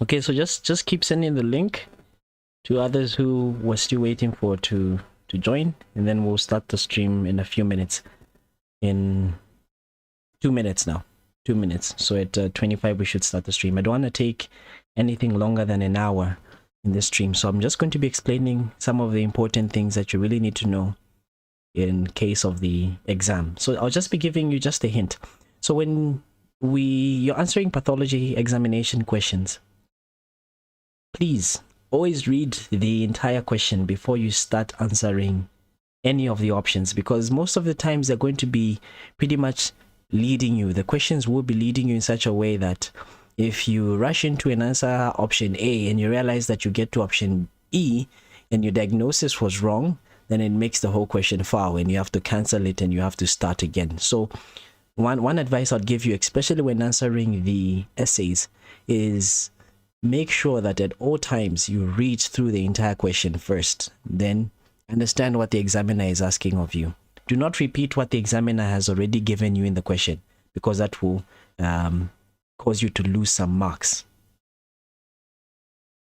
Okay, so just keep sending the link to others who were still waiting for to join, and then we'll start the stream in a few minutes. In 2 minutes now. 2 minutes. So at 25 we should start the stream. I don't want to take anything longer than an hour in this stream, so I'm just going to be explaining some of the important things that you really need to know in case of the exam. So I'll just be giving you just a hint. So when you're answering pathology examination questions, please always read the entire question before you start answering any of the options, because most of the times they're going to be pretty much leading you. The questions will be leading you in such a way that if you rush into an answer option A and you realize that you get to option E and your diagnosis was wrong, then it makes the whole question foul and you have to cancel it and you have to start again. So one advice I'd give you, especially when answering the essays, is make sure that at all times you read through the entire question first, then understand what the examiner is asking of you. Do not repeat what the examiner has already given you in the question, because that will cause you to lose some marks.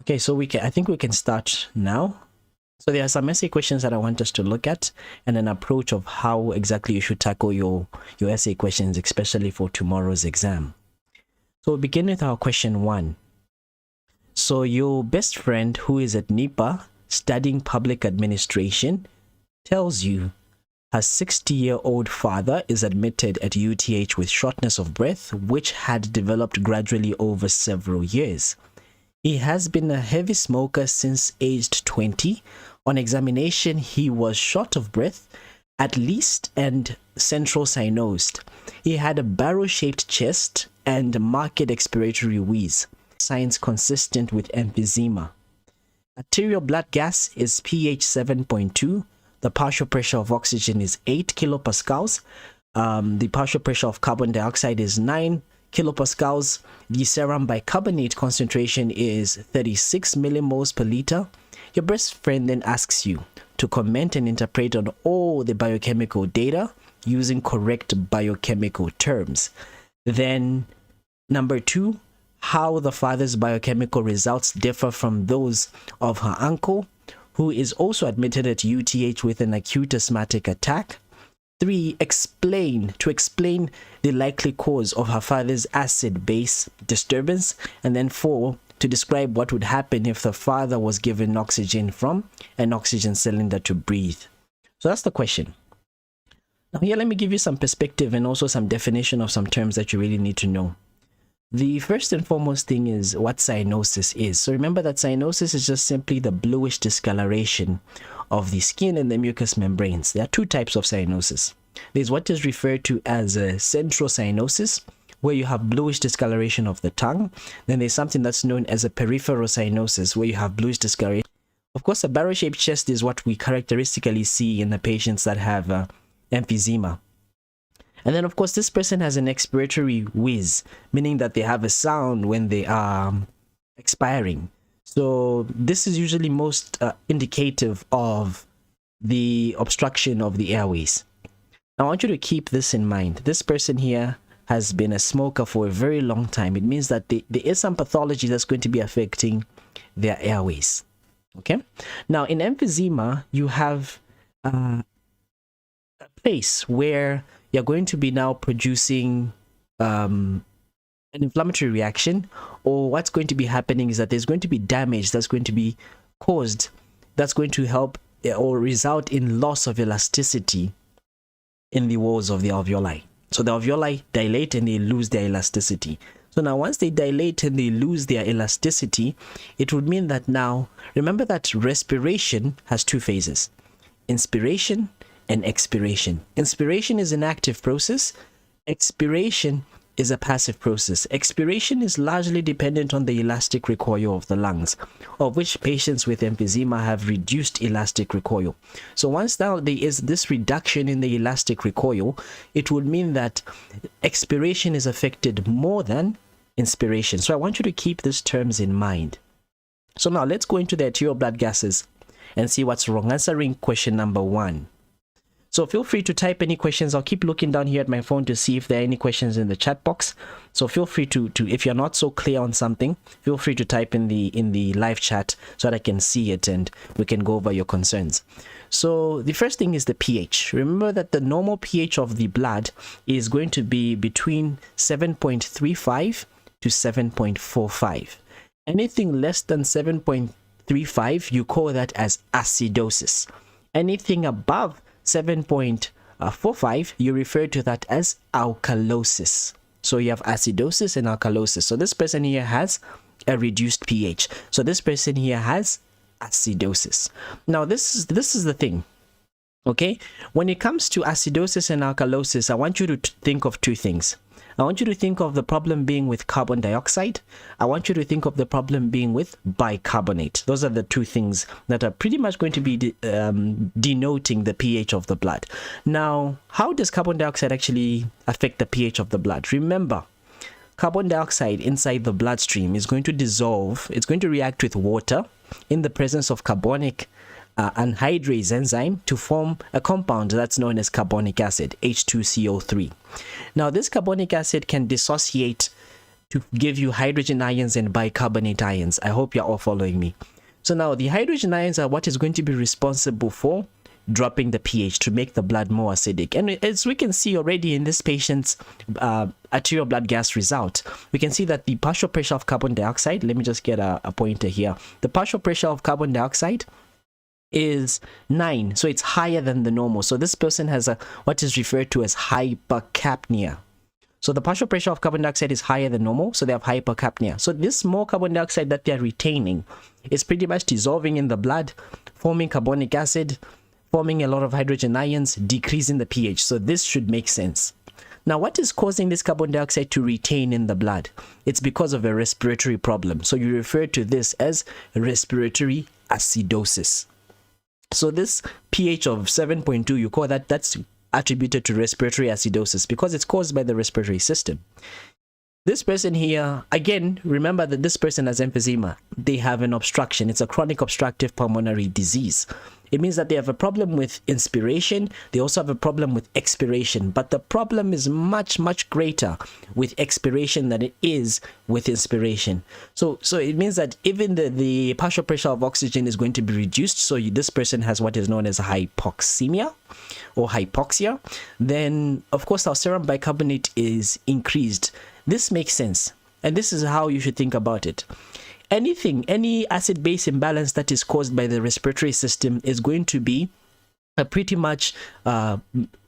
Okay, so I think we can start now. So there are some essay questions that I want us to look at, and an approach of how exactly you should tackle your essay questions, especially for tomorrow's exam. So we'll begin with our question 1. So your best friend who is at NIPA studying public administration tells you her 60-year-old father is admitted at UTH with shortness of breath, which had developed gradually over several years. He has been a heavy smoker since aged 20. On examination, he was short of breath, at least, and central cyanosed. He had a barrel-shaped chest and marked expiratory wheeze, signs consistent with emphysema. Arterial blood gas is pH 7.2. The partial pressure of oxygen is 8 kilopascals. The partial pressure of carbon dioxide is 9 kilopascals. The serum bicarbonate concentration is 36 millimoles per liter. Your best friend then asks you to comment and interpret on all the biochemical data using correct biochemical terms. Then, number 2, how the father's biochemical results differ from those of her uncle, who is also admitted at UTH with an acute asthmatic attack. 3, to explain the likely cause of her father's acid-base disturbance. And then 4, to describe what would happen if the father was given oxygen from an oxygen cylinder to breathe. So that's the question. Now here, let me give you some perspective and also some definition of some terms that you really need to know. The first and foremost thing is what cyanosis is. So remember that cyanosis is just simply the bluish discoloration of the skin and the mucous membranes. There are 2 types of cyanosis. There's what is referred to as a central cyanosis, where you have bluish discoloration of the tongue. Then there's something that's known as a peripheral cyanosis, where you have bluish discoloration. Of course, a barrel-shaped chest is what we characteristically see in the patients that have emphysema. And then, of course, this person has an expiratory wheeze, meaning that they have a sound when they are expiring. So this is usually most indicative of the obstruction of the airways. Now, I want you to keep this in mind. This person here has been a smoker for a very long time. It means that there is some pathology that's going to be affecting their airways. Okay? Now, in emphysema, you have a place where you're going to be now producing an inflammatory reaction, or what's going to be happening is that there's going to be damage that's going to be caused, that's going to help or result in loss of elasticity in the walls of the alveoli. So the alveoli dilate and they lose their elasticity. So now once they dilate and they lose their elasticity, it would mean that now, remember that respiration has 2 phases, inspiration and expiration. Inspiration is an active process. Expiration is a passive process. Expiration is largely dependent on the elastic recoil of the lungs, of which patients with emphysema have reduced elastic recoil. So once now there is this reduction in the elastic recoil, it would mean that expiration is affected more than inspiration. So I want you to keep these terms in mind. So now let's go into the arterial blood gases and see what's wrong. Answering question number 1. So feel free to type any questions. I'll keep looking down here at my phone to see if there are any questions in the chat box. So feel free to if you're not so clear on something, feel free to type in the live chat so that I can see it and we can go over your concerns. So the first thing is the pH. Remember that the normal pH of the blood is going to be between 7.35 to 7.45. Anything less than 7.35, you call that as acidosis. Anything above 7.45, you refer to that as alkalosis. So you have acidosis and alkalosis. So this person here has a reduced pH. So this person here has acidosis. Now this is the thing. Okay, when it comes to acidosis and alkalosis, I want you to think of two things. I want you to think of the problem being with carbon dioxide. I want you to think of the problem being with bicarbonate. Those are the two things that are pretty much going to be denoting the pH of the blood. Now, how does carbon dioxide actually affect the pH of the blood? Remember, carbon dioxide inside the bloodstream is going to dissolve. It's going to react with water in the presence of carbonic anhydrase enzyme to form a compound that's known as carbonic acid, H2CO3. Now, this carbonic acid can dissociate to give you hydrogen ions and bicarbonate ions. I hope you're all following me. So now the hydrogen ions are what is going to be responsible for dropping the pH to make the blood more acidic. And as we can see already in this patient's arterial blood gas result, we can see that the partial pressure of carbon dioxide, let me just get a pointer here. The partial pressure of carbon dioxide is 9, so it's higher than the normal. So this person has what is referred to as hypercapnia. So the partial pressure of carbon dioxide is higher than normal, so they have hypercapnia. So this more carbon dioxide that they're retaining is pretty much dissolving in the blood, forming carbonic acid, forming a lot of hydrogen ions, decreasing the pH. So this should make sense. Now, what is causing this carbon dioxide to retain in the blood? It's because of a respiratory problem. So you refer to this as respiratory acidosis. So this pH of 7.2, you call that's attributed to respiratory acidosis because it's caused by the respiratory system. This person here, again, remember that this person has emphysema. They have an obstruction. It's a chronic obstructive pulmonary disease. It means that they have a problem with inspiration. They also have a problem with expiration. But the problem is much, much greater with expiration than it is with inspiration. So it means that even the partial pressure of oxygen is going to be reduced. So this person has what is known as hypoxemia or hypoxia. Then, of course, our serum bicarbonate is increased. This makes sense, and this is how you should think about it. Any acid-base imbalance that is caused by the respiratory system is going to be pretty much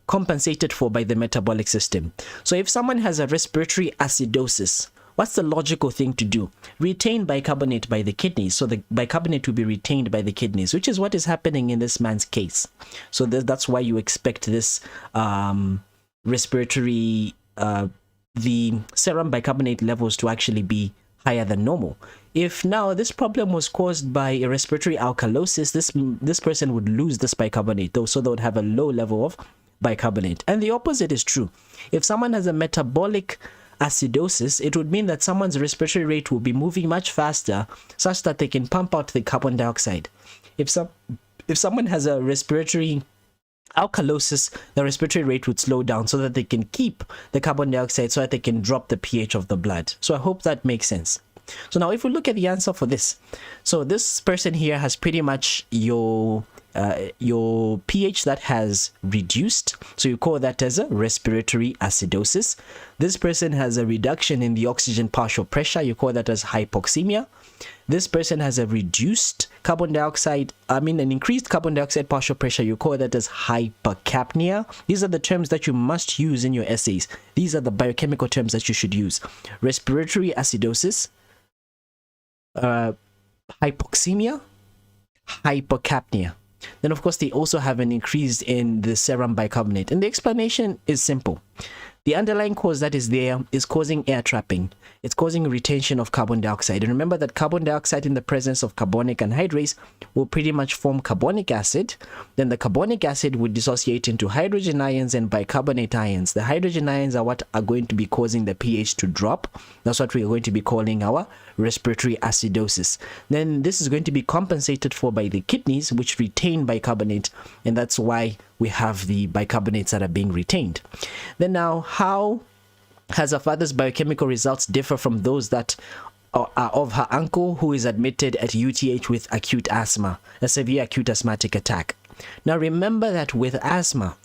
compensated for by the metabolic system. So if someone has a respiratory acidosis, what's the logical thing to do? Retain bicarbonate by the kidneys. So the bicarbonate will be retained by the kidneys, which is what is happening in this man's case. So that's why you expect this respiratory the serum bicarbonate levels to actually be higher than normal. If now this problem was caused by a respiratory alkalosis, this person would lose this bicarbonate, though, so they would have a low level of bicarbonate. And the opposite is true. If someone has a metabolic acidosis, it would mean that someone's respiratory rate will be moving much faster, such that they can pump out the carbon dioxide. If someone has a respiratory alkalosis, the respiratory rate would slow down so that they can keep the carbon dioxide, so that they can drop the pH of the blood. So I hope that makes sense. So now if we look at the answer for this, so this person here has pretty much your pH that has reduced, so you call that as a respiratory acidosis. This person has a reduction in the oxygen partial pressure, you call that as hypoxemia. This person has a reduced carbon dioxide, an increased carbon dioxide partial pressure, you call that as hypercapnia. These are the terms that you must use in your essays. These are the biochemical terms that you should use. Respiratory acidosis, hypoxemia, hypercapnia. Then, of course, they also have an increase in the serum bicarbonate. And the explanation is simple. The underlying cause that is there is causing air trapping. It's causing retention of carbon dioxide. And remember that carbon dioxide in the presence of carbonic anhydrase will pretty much form carbonic acid. Then the carbonic acid would dissociate into hydrogen ions and bicarbonate ions. The hydrogen ions are what are going to be causing the pH to drop. That's what we're going to be calling our respiratory acidosis. Then this is going to be compensated for by the kidneys, which retain bicarbonate. And that's why we have the bicarbonates that are being retained. Then now, how has her father's biochemical results differ from those that are of her uncle, who is admitted at UTH with acute asthma, a severe acute asthmatic attack? Now remember that with asthma,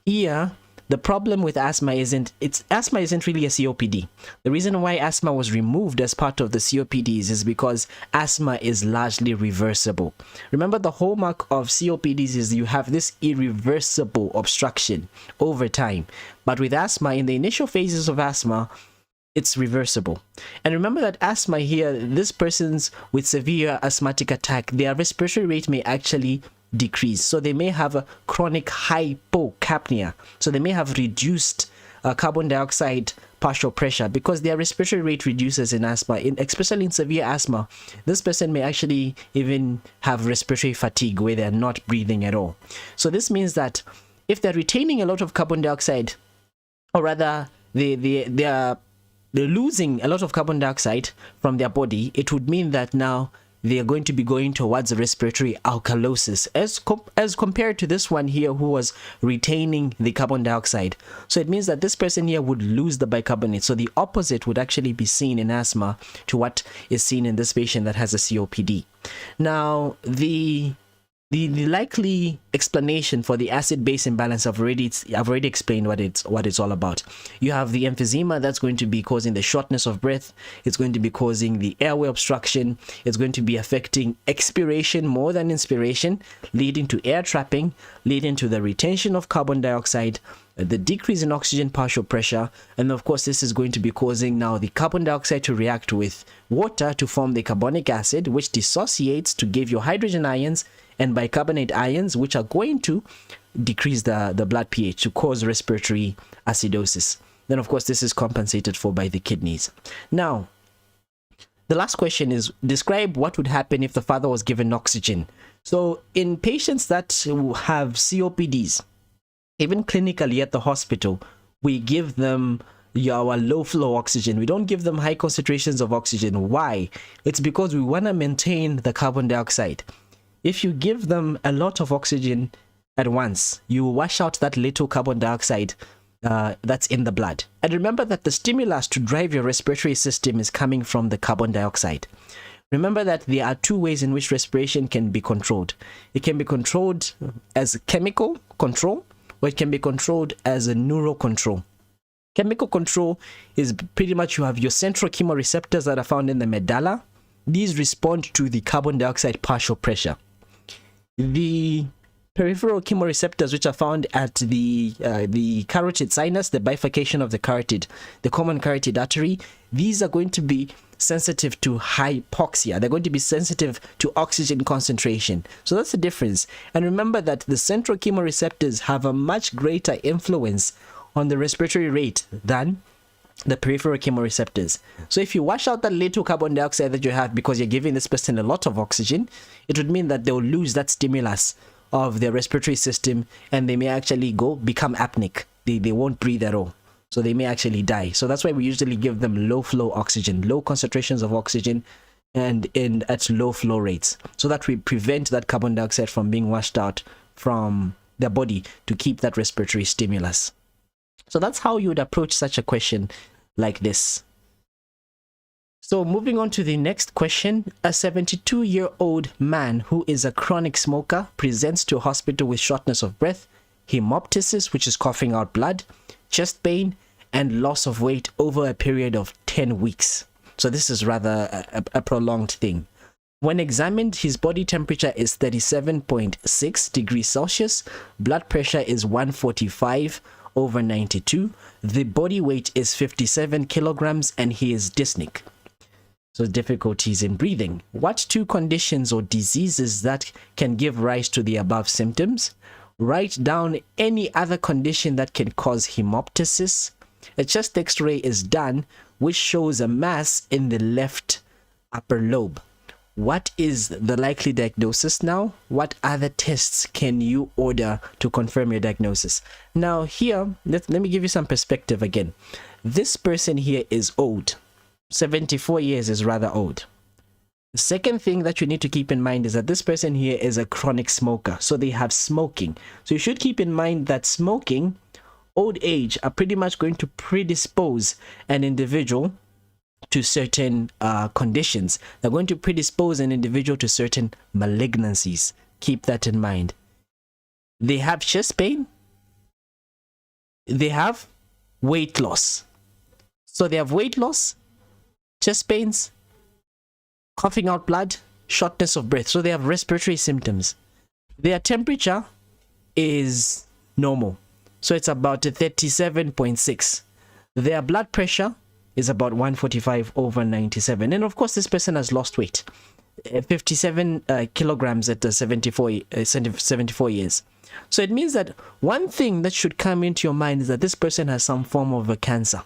here the problem with asthma isn't really a COPD. The reason why asthma was removed as part of the COPDs is because asthma is largely reversible. Remember, the hallmark of COPDs is you have this irreversible obstruction over time. But with asthma, in the initial phases of asthma, it's reversible. And remember that asthma here, this person's with severe asthmatic attack, their respiratory rate may actually decrease. So they may have a chronic hypocapnia. So they may have reduced carbon dioxide partial pressure because their respiratory rate reduces in asthma. Especially in severe asthma, this person may actually even have respiratory fatigue where they're not breathing at all. So this means that if they're retaining a lot of carbon dioxide, or rather they're losing a lot of carbon dioxide from their body, it would mean that now they are going to be going towards a respiratory alkalosis as compared to this one here who was retaining the carbon dioxide. So it means that this person here would lose the bicarbonate. So the opposite would actually be seen in asthma to what is seen in this patient that has a COPD. Now, the likely explanation for the acid-base imbalance, I've already explained what it's all about. You have the emphysema that's going to be causing the shortness of breath. It's going to be causing the airway obstruction. It's going to be affecting expiration more than inspiration, leading to air trapping, leading to the retention of carbon dioxide, the decrease in oxygen partial pressure, and of course this is going to be causing now the carbon dioxide to react with water to form the carbonic acid, which dissociates to give you hydrogen ions and bicarbonate ions, which are going to decrease the blood pH to cause respiratory acidosis. Then of course this is compensated for by the kidneys. Now, the last question is, describe what would happen if the father was given oxygen. So in patients that have COPDs, even clinically at the hospital, we give them our low flow oxygen. We don't give them high concentrations of oxygen. Why? It's because we want to maintain the carbon dioxide. If you give them a lot of oxygen at once, you wash out that little carbon dioxide that's in the blood. And remember that the stimulus to drive your respiratory system is coming from the carbon dioxide. Remember that there are two ways in which respiration can be controlled. It can be controlled as chemical control, or it can be controlled as a neural control. Chemical control is pretty much you have your central chemoreceptors that are found in the medulla. These respond to the carbon dioxide partial pressure. The peripheral chemoreceptors, which are found at the carotid sinus, the bifurcation of the carotid, the common carotid artery, these are going to be sensitive to hypoxia. They're going to be sensitive to oxygen concentration. So that's the difference. And remember that the central chemoreceptors have a much greater influence on the respiratory rate than the peripheral chemoreceptors. So if you wash out that little carbon dioxide that you have because you're giving this person a lot of oxygen, it would mean that they'll lose that stimulus of their respiratory system and they may actually become apneic. They won't breathe at all. So they may actually die. So that's why we usually give them low flow oxygen, low concentrations of oxygen and at low flow rates, so that we prevent that carbon dioxide from being washed out from their body to keep that respiratory stimulus. So that's how you would approach such a question like this. So moving on to the next question, a 72-year-old man who is a chronic smoker presents to a hospital with shortness of breath, hemoptysis, which is coughing out blood, chest pain, and loss of weight over a period of 10 weeks. So this is rather a prolonged thing. When examined, his body temperature is 37.6 degrees Celsius, blood pressure is 145/92, the body weight is 57 kilograms, and he is dyspneic. So difficulties in breathing. What two conditions or diseases that can give rise to the above symptoms? Write down any other condition that can cause hemoptysis. A chest x-ray is done, which shows a mass in the left upper lobe. What is the likely diagnosis now? What other tests can you order to confirm your diagnosis? Now here, let me give you some perspective again. This person here is old. 74 years is rather old. The second thing that you need to keep in mind is that this person here is a chronic smoker. So they have smoking. So you should keep in mind that smoking, old age are pretty much going to predispose an individual to certain conditions. They're going to predispose an individual to certain malignancies. Keep that in mind. They have chest pain. They have weight loss. So they have weight loss, chest pains, coughing out blood, shortness of breath. So they have respiratory symptoms. Their temperature is normal. So it's about 37.6. Their blood pressure is about 145/97. And of course, this person has lost weight. 57 kilograms at 74 years. So it means that one thing that should come into your mind is that this person has some form of a cancer.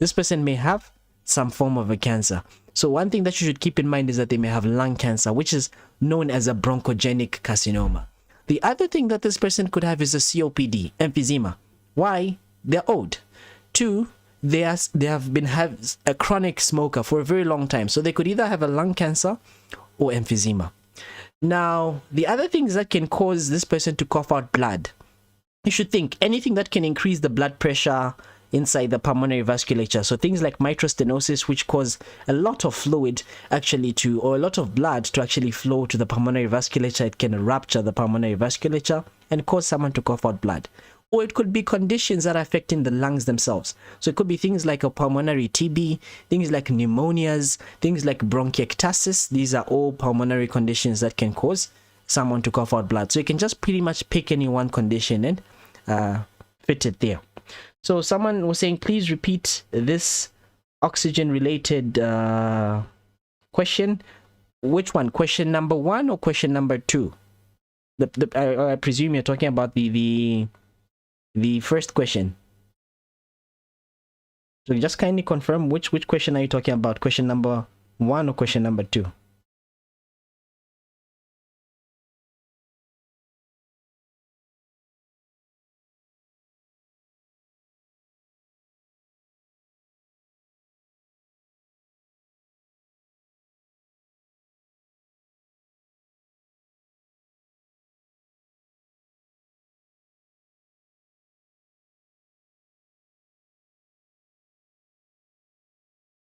This person may have some form of a cancer. So one thing that you should keep in mind is that they may have lung cancer, which is known as a bronchogenic carcinoma. The other thing that this person could have is a COPD, emphysema. Why? They're old. Two, they have been a chronic smoker for a very long time. So they could either have a lung cancer or emphysema. Now, the other things that can cause this person to cough out blood, you should think anything that can increase the blood pressure inside the pulmonary vasculature. So things like mitral stenosis, which cause a lot of fluid or a lot of blood to actually flow to the pulmonary vasculature. It can rupture the pulmonary vasculature and cause someone to cough out blood. Or it could be conditions that are affecting the lungs themselves. So it could be things like a pulmonary TB, things like pneumonias, things like bronchiectasis. These are all pulmonary conditions that can cause someone to cough out blood. So you can just pretty much pick any one condition and fit it there. So someone was saying, please repeat this oxygen-related question. Which one? Question number 1 or question number 2? I presume you're talking about the first question. So just kindly confirm which question are you talking about? Question number 1 or question number 2?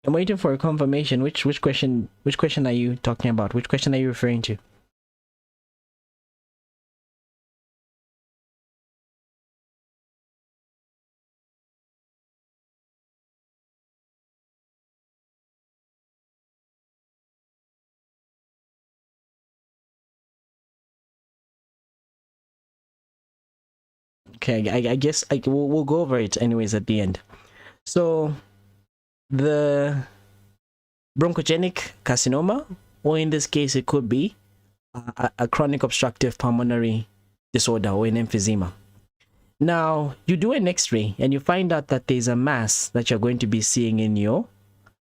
I'm waiting for a confirmation. Which question are you talking about? Which question are you referring to? Okay, I guess we'll go over it anyways at the end. So the bronchogenic carcinoma, or in this case it could be a chronic obstructive pulmonary disorder or an emphysema. Now you do an x-ray and you find out that there's a mass that you're going to be seeing in your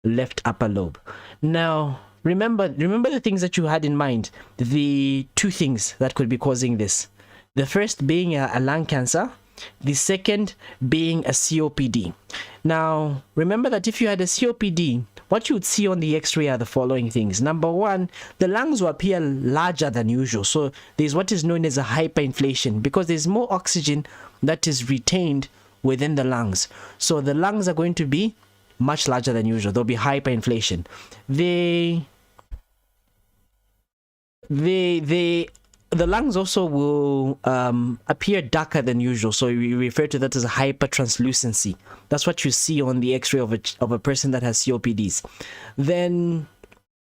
left upper lobe. Now remember the things that you had in mind, the two things that could be causing this. The first being a lung cancer, the second being a COPD. Now, remember that if you had a COPD, what you would see on the x-ray are the following things. Number 1, the lungs will appear larger than usual. So there's what is known as a hyperinflation, because there's more oxygen that is retained within the lungs. So the lungs are going to be much larger than usual. There'll be hyperinflation. The lungs also will appear darker than usual, so we refer to that as a hypertranslucency. That's what you see on the x-ray of a person that has COPDs. Then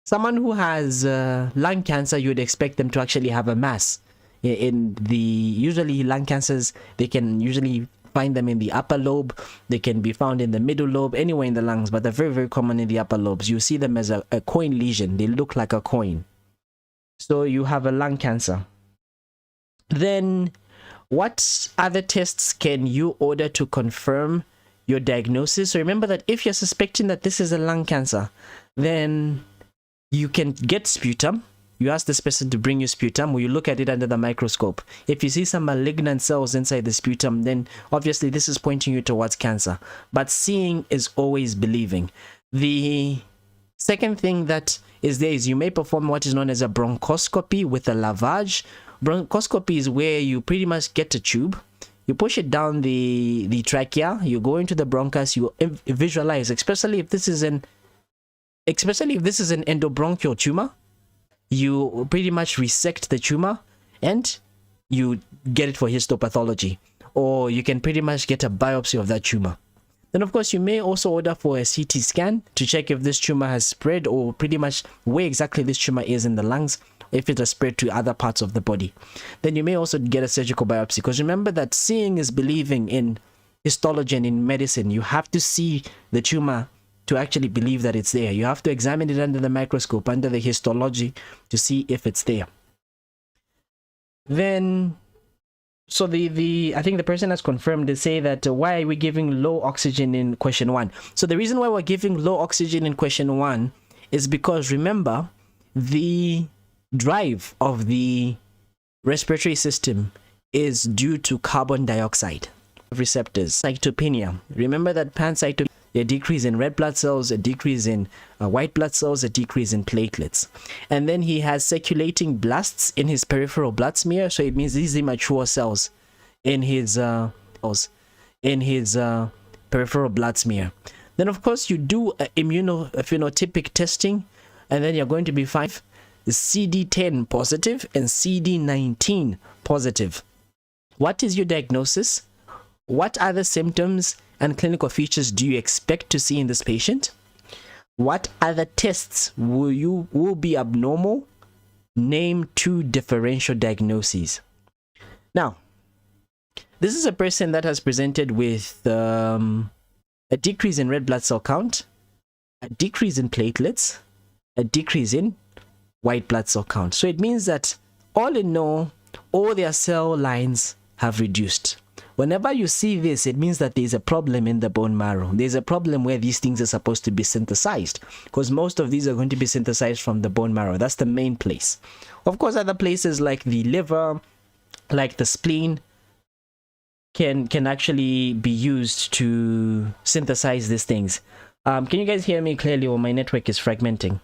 someone who has lung cancer, you would expect them to actually have a mass. Usually lung cancers, they can usually find them in the upper lobe, they can be found in the middle lobe, anywhere in the lungs, but they're very, very common in the upper lobes. You see them as a coin lesion. They look like a coin. So you have a lung cancer. Then what other tests can you order to confirm your diagnosis? So remember that if you're suspecting that this is a lung cancer, then you can get sputum. You ask this person to bring you sputum, or you look at it under the microscope. If you see some malignant cells inside the sputum, then obviously this is pointing you towards cancer. But seeing is always believing. The second thing that is there is you may perform what is known as a bronchoscopy with a lavage. Bronchoscopy is where you pretty much get a tube, you push it down the trachea, you go into the bronchus, you visualize, especially if this is an endobronchial tumor, you pretty much resect the tumor and you get it for histopathology, or you can pretty much get a biopsy of that tumor. Then of course you may also order for a CT scan to check if this tumor has spread, or pretty much where exactly this tumor is in the lungs, if it has spread to other parts of the body. Then you may also get a surgical biopsy, because remember that seeing is believing in histology and in medicine. You have to see the tumor to actually believe that it's there. You have to examine it under the microscope, under the histology, to see if it's there. Then, so I think the person has confirmed to say that why are we giving low oxygen in question 1? So the reason why we're giving low oxygen in question 1 is because, remember, the drive of the respiratory system is due to carbon dioxide receptors. Cytopenia. Remember that pancytopenia, a decrease in red blood cells, a decrease in white blood cells, a decrease in platelets. And then he has circulating blasts in his peripheral blood smear, so it means these immature cells in his peripheral blood smear. Then of course you do immunophenotypic testing, and then you're going to be fine. CD10 positive and CD19 positive. What is your diagnosis? What other symptoms and clinical features do you expect to see in this patient? What other tests will be abnormal? Name 2 differential diagnoses. Now, this is a person that has presented with a decrease in red blood cell count, a decrease in platelets, a decrease in white blood cell count. So it means that all in all their cell lines have reduced. Whenever you see this, it means that there's a problem in the bone marrow. There's a problem where these things are supposed to be synthesized, because most of these are going to be synthesized from the bone marrow. That's the main place. Of course, other places like the liver, like the spleen, can actually be used to synthesize these things. Can you guys hear me clearly, or my network is fragmenting?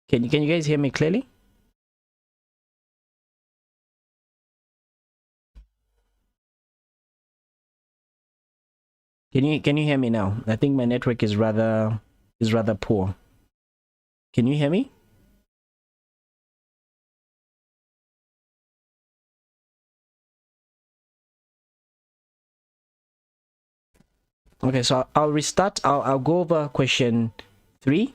Can you guys hear me clearly? Can you hear me now? I think my network is rather poor. Can you hear me? Okay, so I'll restart. I'll go over question 3.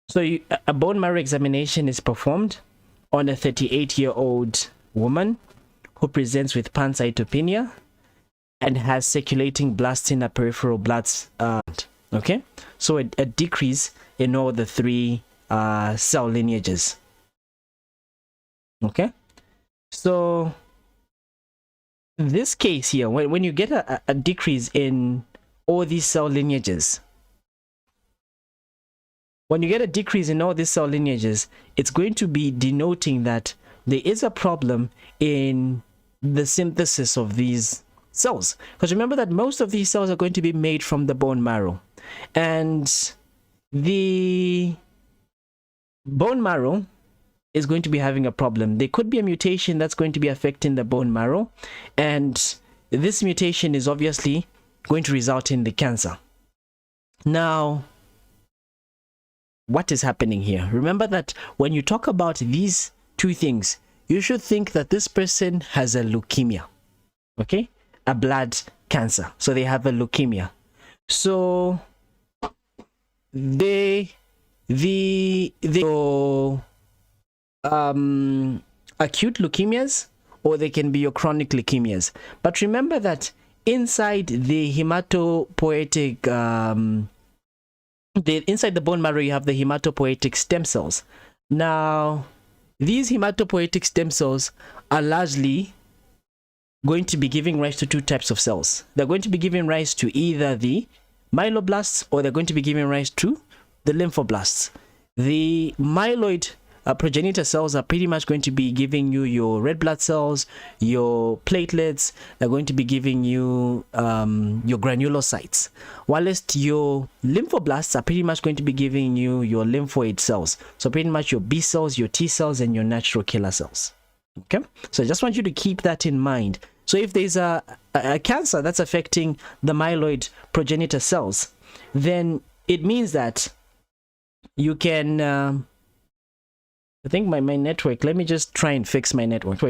So a bone marrow examination is performed on a 38-year-old woman who presents with pancytopenia and has circulating blasts in her peripheral bloods. Okay, so a decrease in all the 3 cell lineages. Okay, so this case here, when you get a decrease in all these cell lineages, it's going to be denoting that there is a problem in the synthesis of these cells. Because remember that most of these cells are going to be made from the bone marrow. And the bone marrow is going to be having a problem. There could be a mutation that's going to be affecting the bone marrow. And this mutation is obviously going to result in the cancer. Now, what is happening here? Remember that when you talk about these 2 things, you should think that this person has a leukemia, okay? A blood cancer. So they have a leukemia. So acute leukemias, or they can be your chronic leukemias. But remember that inside the hematopoietic inside the bone marrow, you have the hematopoietic stem cells. Now, these hematopoietic stem cells are largely going to be giving rise to two types of cells. They're going to be giving rise to either the myeloblasts or they're going to be giving rise to the lymphoblasts. The myeloid progenitor cells are pretty much going to be giving you your red blood cells, your platelets. They're going to be giving you your granulocytes, whilst your lymphoblasts are pretty much going to be giving you your lymphoid cells. So pretty much your B cells, your T cells, and your natural killer cells. Okay, so I just want you to keep that in mind. So if there's a cancer that's affecting the myeloid progenitor cells, then it means that you can I think my network, let me just try and fix my network.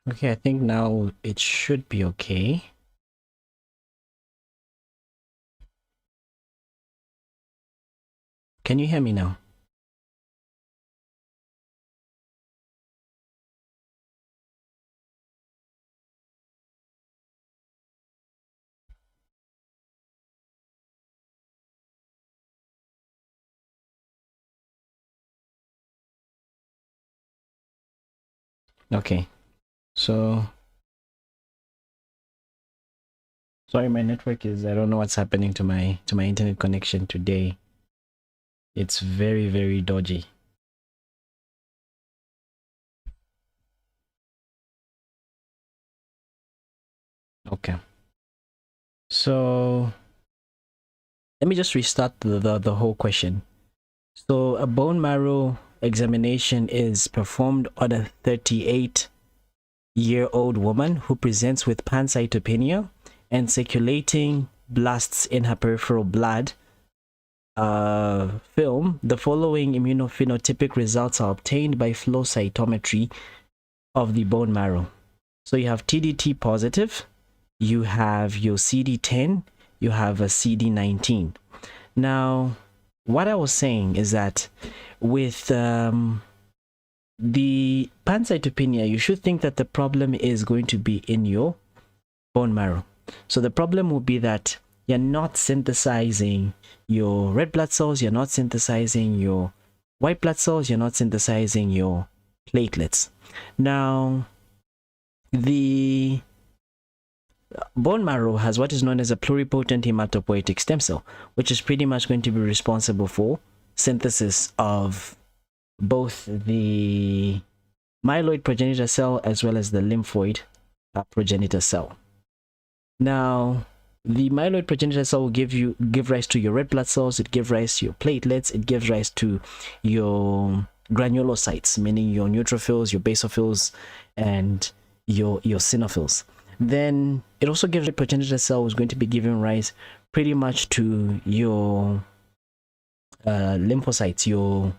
Okay, I think now it should be okay. Can you hear me now? Okay, so sorry, my network is, I don't know what's happening to my internet connection today. It's very, very dodgy. Okay, so let me just restart the whole question. So a bone marrow examination is performed on a 38-year-old woman who presents with pancytopenia and circulating blasts in her peripheral blood film. The following immunophenotypic results are obtained by flow cytometry of the bone marrow. So you have TDT positive, you have your CD10, you have a CD19. Now, what I was saying is that with the pancytopenia, you should think that the problem is going to be in your bone marrow. So the problem will be that you're not synthesizing your red blood cells, you're not synthesizing your white blood cells, you're not synthesizing your platelets. Now, the bone marrow has what is known as a pluripotent hematopoietic stem cell, which is pretty much going to be responsible for synthesis of both the myeloid progenitor cell as well as the lymphoid progenitor cell. Now, the myeloid progenitor cell will give rise to your red blood cells, it gives rise to your platelets, it gives rise to your granulocytes, meaning your neutrophils, your basophils, and your eosinophils. Then it also gives the progenitor cell is going to be giving rise pretty much to your lymphocytes, your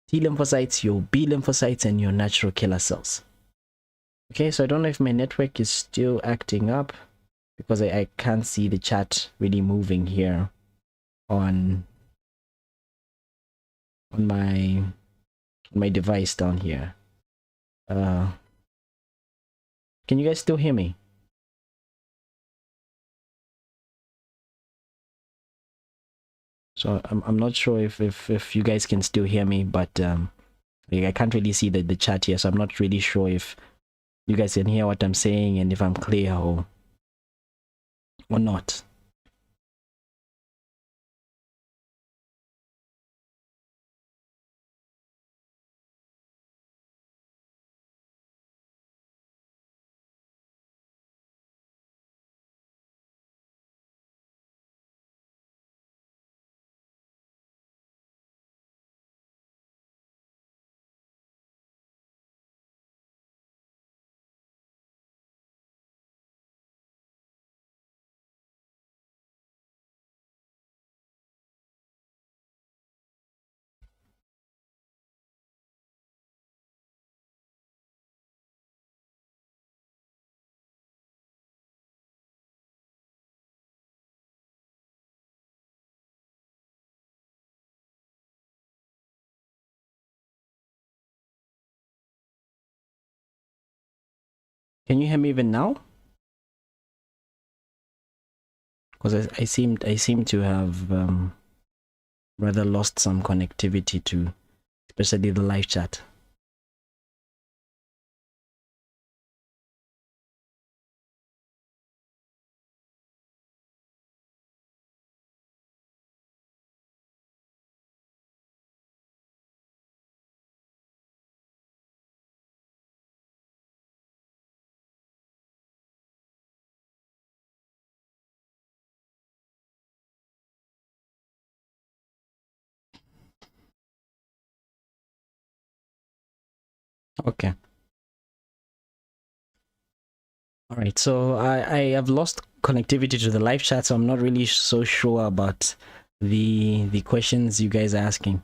T lymphocytes, your B lymphocytes, and your natural killer cells. Okay, so I don't know if my network is still acting up because I can't see the chat really moving here on my device down here. Can you guys still hear me? So I'm not sure if you guys can still hear me, but I can't really see the chat here, so I'm not really sure if you guys can hear what I'm saying and if I'm clear or not. Can you hear me even now? Because I seem to have rather lost some connectivity to especially the live chat. Okay. All right. So I have lost connectivity to the live chat, so I'm not really so sure about the questions you guys are asking.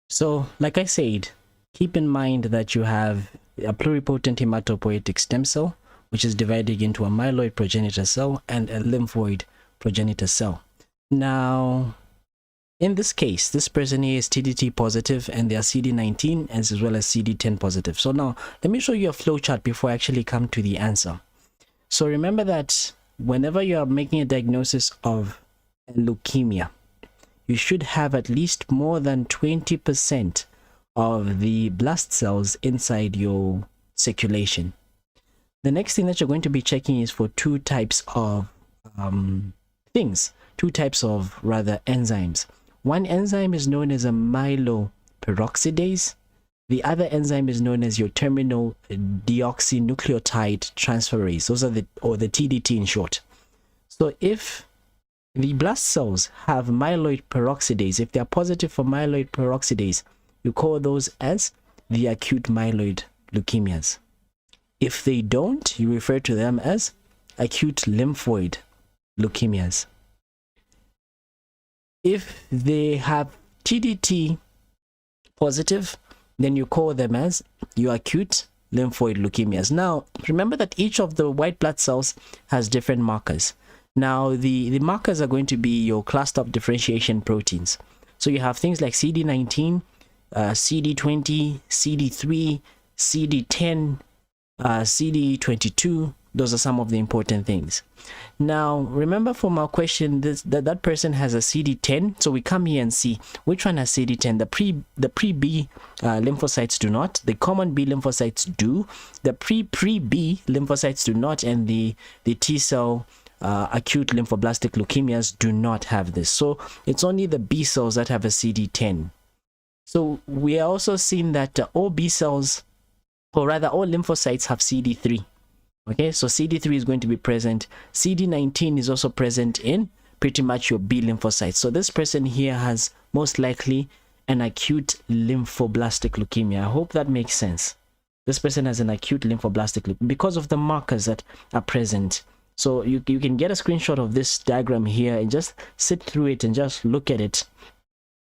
So, like I said, keep in mind that you have a pluripotent hematopoietic stem cell, which is divided into a myeloid progenitor cell and a lymphoid progenitor cell. Now, in this case, this person here is TDT positive and they are CD19 as well as CD10 positive. So now, let me show you a flowchart before I actually come to the answer. So remember that whenever you are making a diagnosis of leukemia, you should have at least more than 20% of the blast cells inside your circulation. The next thing that you're going to be checking is for two types of enzymes. One enzyme is known as a myeloperoxidase. The other enzyme is known as your terminal deoxynucleotide transferase. Those are the TDT in short. So if the blast cells have myeloid peroxidase, if they are positive for myeloid peroxidase, you call those as the acute myeloid leukemias. If they don't, you refer to them as acute lymphoid leukemias. If they have TDT positive, then you call them as your acute lymphoid leukemias. Now, remember that each of the white blood cells has different markers. Now, the markers are going to be your class stop differentiation proteins. So you have things like CD19, CD20, CD3, CD10, CD22. Those are some of the important things. Now, remember from our question that person has a CD10. So we come here and see which one has CD10. The pre-B lymphocytes do not. The common B lymphocytes do. The pre-B lymphocytes do not. And the T cell acute lymphoblastic leukemias do not have this. So it's only the B cells that have a CD10. So we are also seeing that all B cells, or rather all lymphocytes, have CD3. Okay, so CD3 is going to be present. CD19 is also present in pretty much your B lymphocytes. So this person here has most likely an acute lymphoblastic leukemia. I hope that makes sense. This person has an acute lymphoblastic leukemia because of the markers that are present. So you can get a screenshot of this diagram here and just sit through it and just look at it,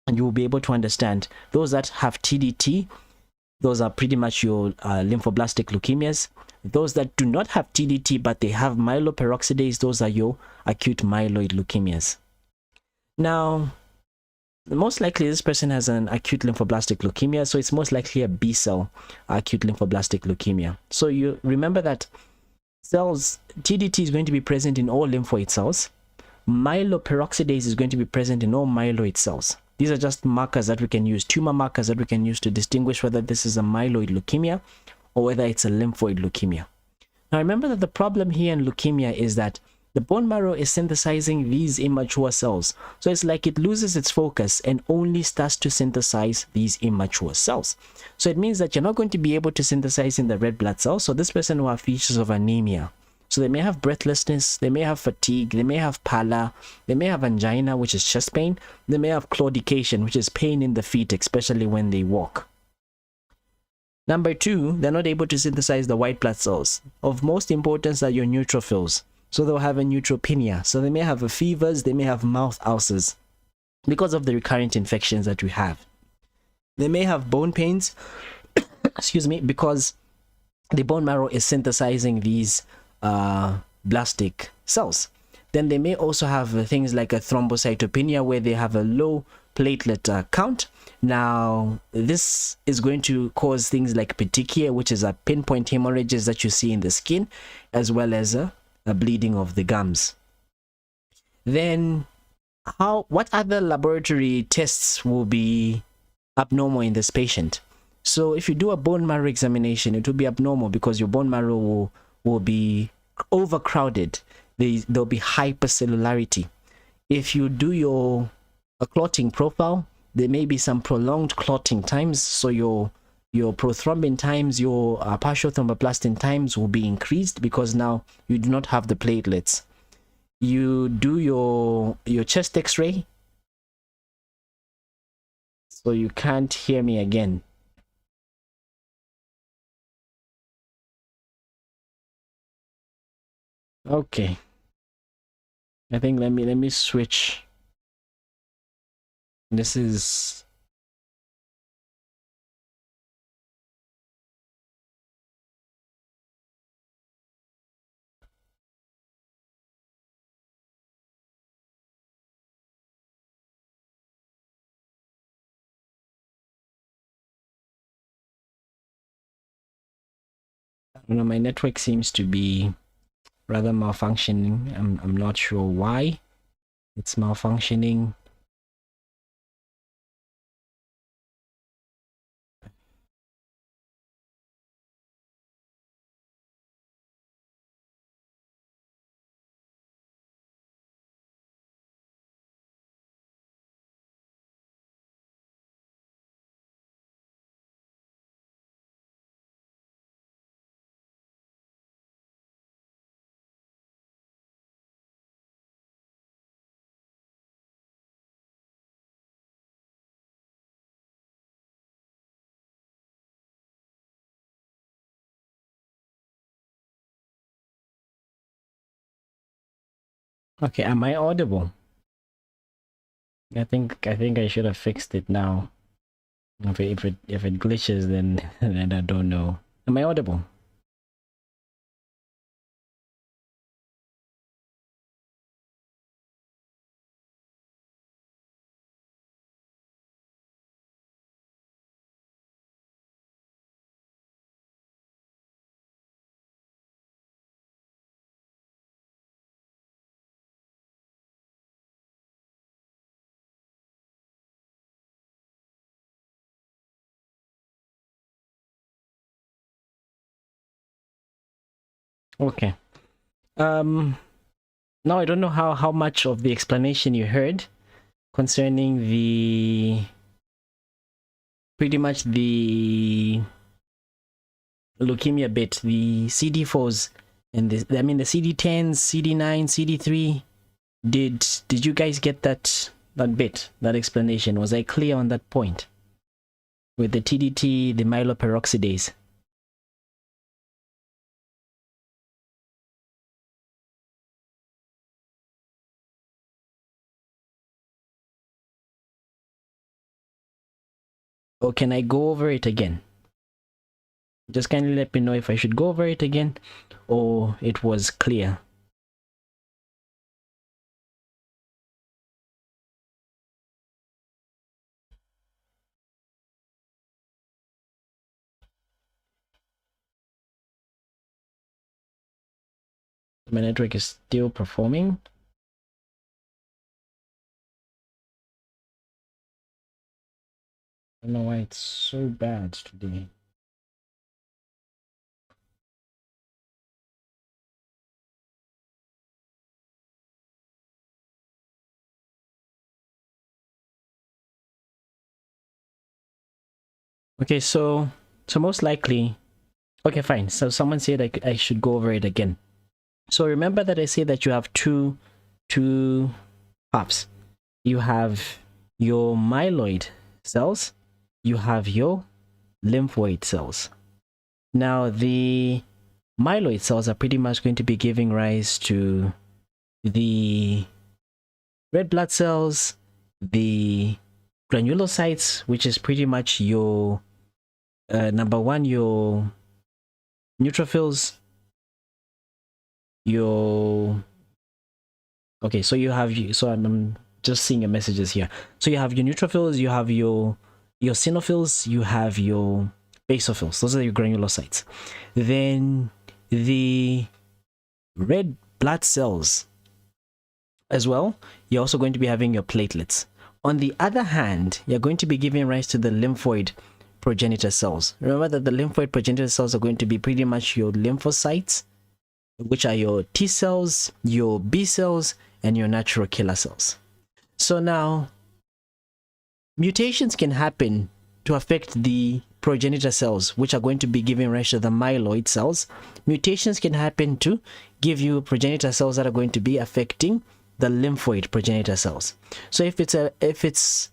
and you will be able to understand. Those that have TDT, those are pretty much your lymphoblastic leukemias. Those that do not have TDT but they have myeloperoxidase, those are your acute myeloid leukemias. Now, most likely this person has an acute lymphoblastic leukemia, so it's most likely a B cell acute lymphoblastic leukemia. So you remember that cells, TDT is going to be present in all lymphoid cells. Myeloperoxidase is going to be present in all myeloid cells. These are just markers that we can use, tumor markers that we can use to distinguish whether this is a myeloid leukemia or whether it's a lymphoid leukemia. Now remember that the problem here in leukemia is that the bone marrow is synthesizing these immature cells. So it's like it loses its focus and only starts to synthesize these immature cells. So it means that you're not going to be able to synthesize in the red blood cells. So this person will have features of anemia. So they may have breathlessness, they may have fatigue, they may have pallor, they may have angina, which is chest pain, they may have claudication, which is pain in the feet, especially when they walk. Number two, they're not able to synthesize the white blood cells. Of most importance are your neutrophils. So they'll have a neutropenia. So they may have fevers, they may have mouth ulcers because of the recurrent infections that we have. They may have bone pains, excuse me, because the bone marrow is synthesizing these blastic cells. Then they may also have things like a thrombocytopenia, where they have a low platelet count. Now, this is going to cause things like petechia, which is a pinpoint hemorrhages that you see in the skin, as well as a bleeding of the gums. Then, what other laboratory tests will be abnormal in this patient? So if you do a bone marrow examination, it will be abnormal because your bone marrow will be overcrowded. There'll be hypercellularity. If you do a clotting profile, there may be some prolonged clotting times, so your prothrombin times, your partial thromboplastin times will be increased because now you do not have the platelets. You do your chest x-ray. So you can't hear me again. Okay. I think let me switch. This is my network seems to be rather malfunctioning. I'm not sure why it's malfunctioning. Okay, am I audible? I think I should have fixed it now. If it glitches, then then I don't know. Am I audible? Okay. Now I don't know how much of the explanation you heard concerning pretty much the leukemia bit, the CD4s and the CD10s, CD9, CD3. Did you guys get that bit, that explanation? Was I clear on that point? With the TDT, the myeloperoxidase. Or can I go over it again? Just kindly let me know if I should go over it again or it was clear. My network is still performing. I don't know why it's so bad today. Okay, so most likely, okay, fine. So someone said I should go over it again. So remember that I say that you have two parts. You have your myeloid cells, you have your lymphoid cells. Now the myeloid cells are pretty much going to be giving rise to the red blood cells, the granulocytes, which is pretty much your number one, your neutrophils, your okay, so you have, so I'm just seeing your messages here. So you have your neutrophils, you have your eosinophils, you have your basophils. Those are your granulocytes. Then the red blood cells as well, you're also going to be having your platelets. On the other hand, you're going to be giving rise to the lymphoid progenitor cells. Remember that the lymphoid progenitor cells are going to be pretty much your lymphocytes, which are your T cells, your B cells, and your natural killer cells. So now, mutations can happen to affect the progenitor cells, which are going to be giving rise to the myeloid cells. Mutations can happen to give you progenitor cells that are going to be affecting the lymphoid progenitor cells. So if it's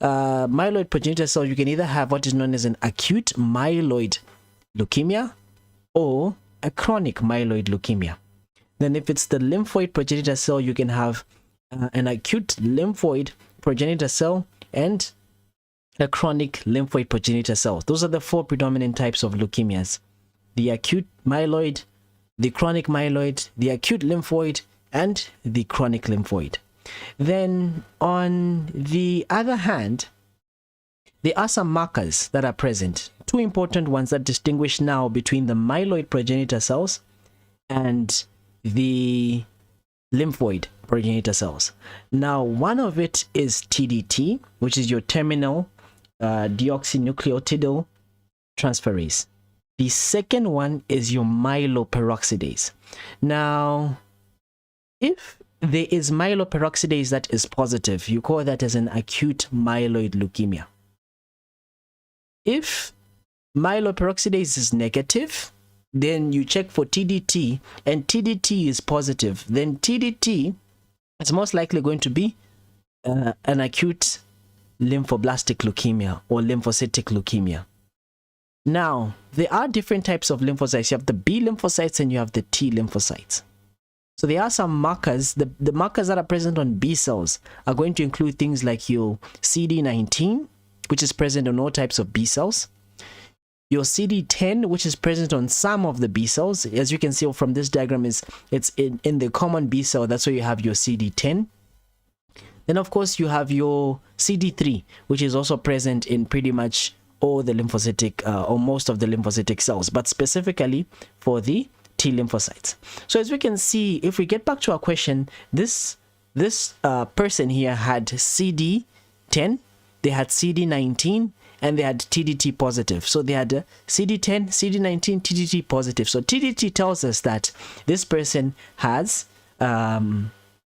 myeloid progenitor cell, you can either have what is known as an acute myeloid leukemia or a chronic myeloid leukemia. Then if it's the lymphoid progenitor cell, you can have an acute lymphoid progenitor cell and a chronic lymphoid progenitor cell. Those are the four predominant types of leukemias: the acute myeloid, the chronic myeloid, the acute lymphoid, and the chronic lymphoid. Then on the other hand, there are some markers that are present. Two important ones that distinguish now between the myeloid progenitor cells and the lymphoid progenitor cells. Now, one of it is TDT, which is your terminal deoxynucleotide transferase. The second one is your myeloperoxidase. Now, if there is myeloperoxidase that is positive, you call that as an acute myeloid leukemia. If myeloperoxidase is negative, then you check for TDT, and TDT is positive, then TDT is most likely going to be an acute lymphoblastic leukemia or lymphocytic leukemia. Now, there are different types of lymphocytes. You have the B lymphocytes and you have the T lymphocytes. So there are some markers. The markers that are present on B cells are going to include things like your CD19, which is present on all types of B cells. Your CD10, which is present on some of the B cells. As you can see from this diagram, it's in the common B cell. That's where you have your CD10. Then, of course, you have your CD3, which is also present in pretty much all the lymphocytic or most of the lymphocytic cells, but specifically for the T lymphocytes. So as we can see, if we get back to our question, this person here had CD10, they had CD19, and they had TDT positive. So they had CD10, CD19, TDT positive. So TDT tells us that this person has a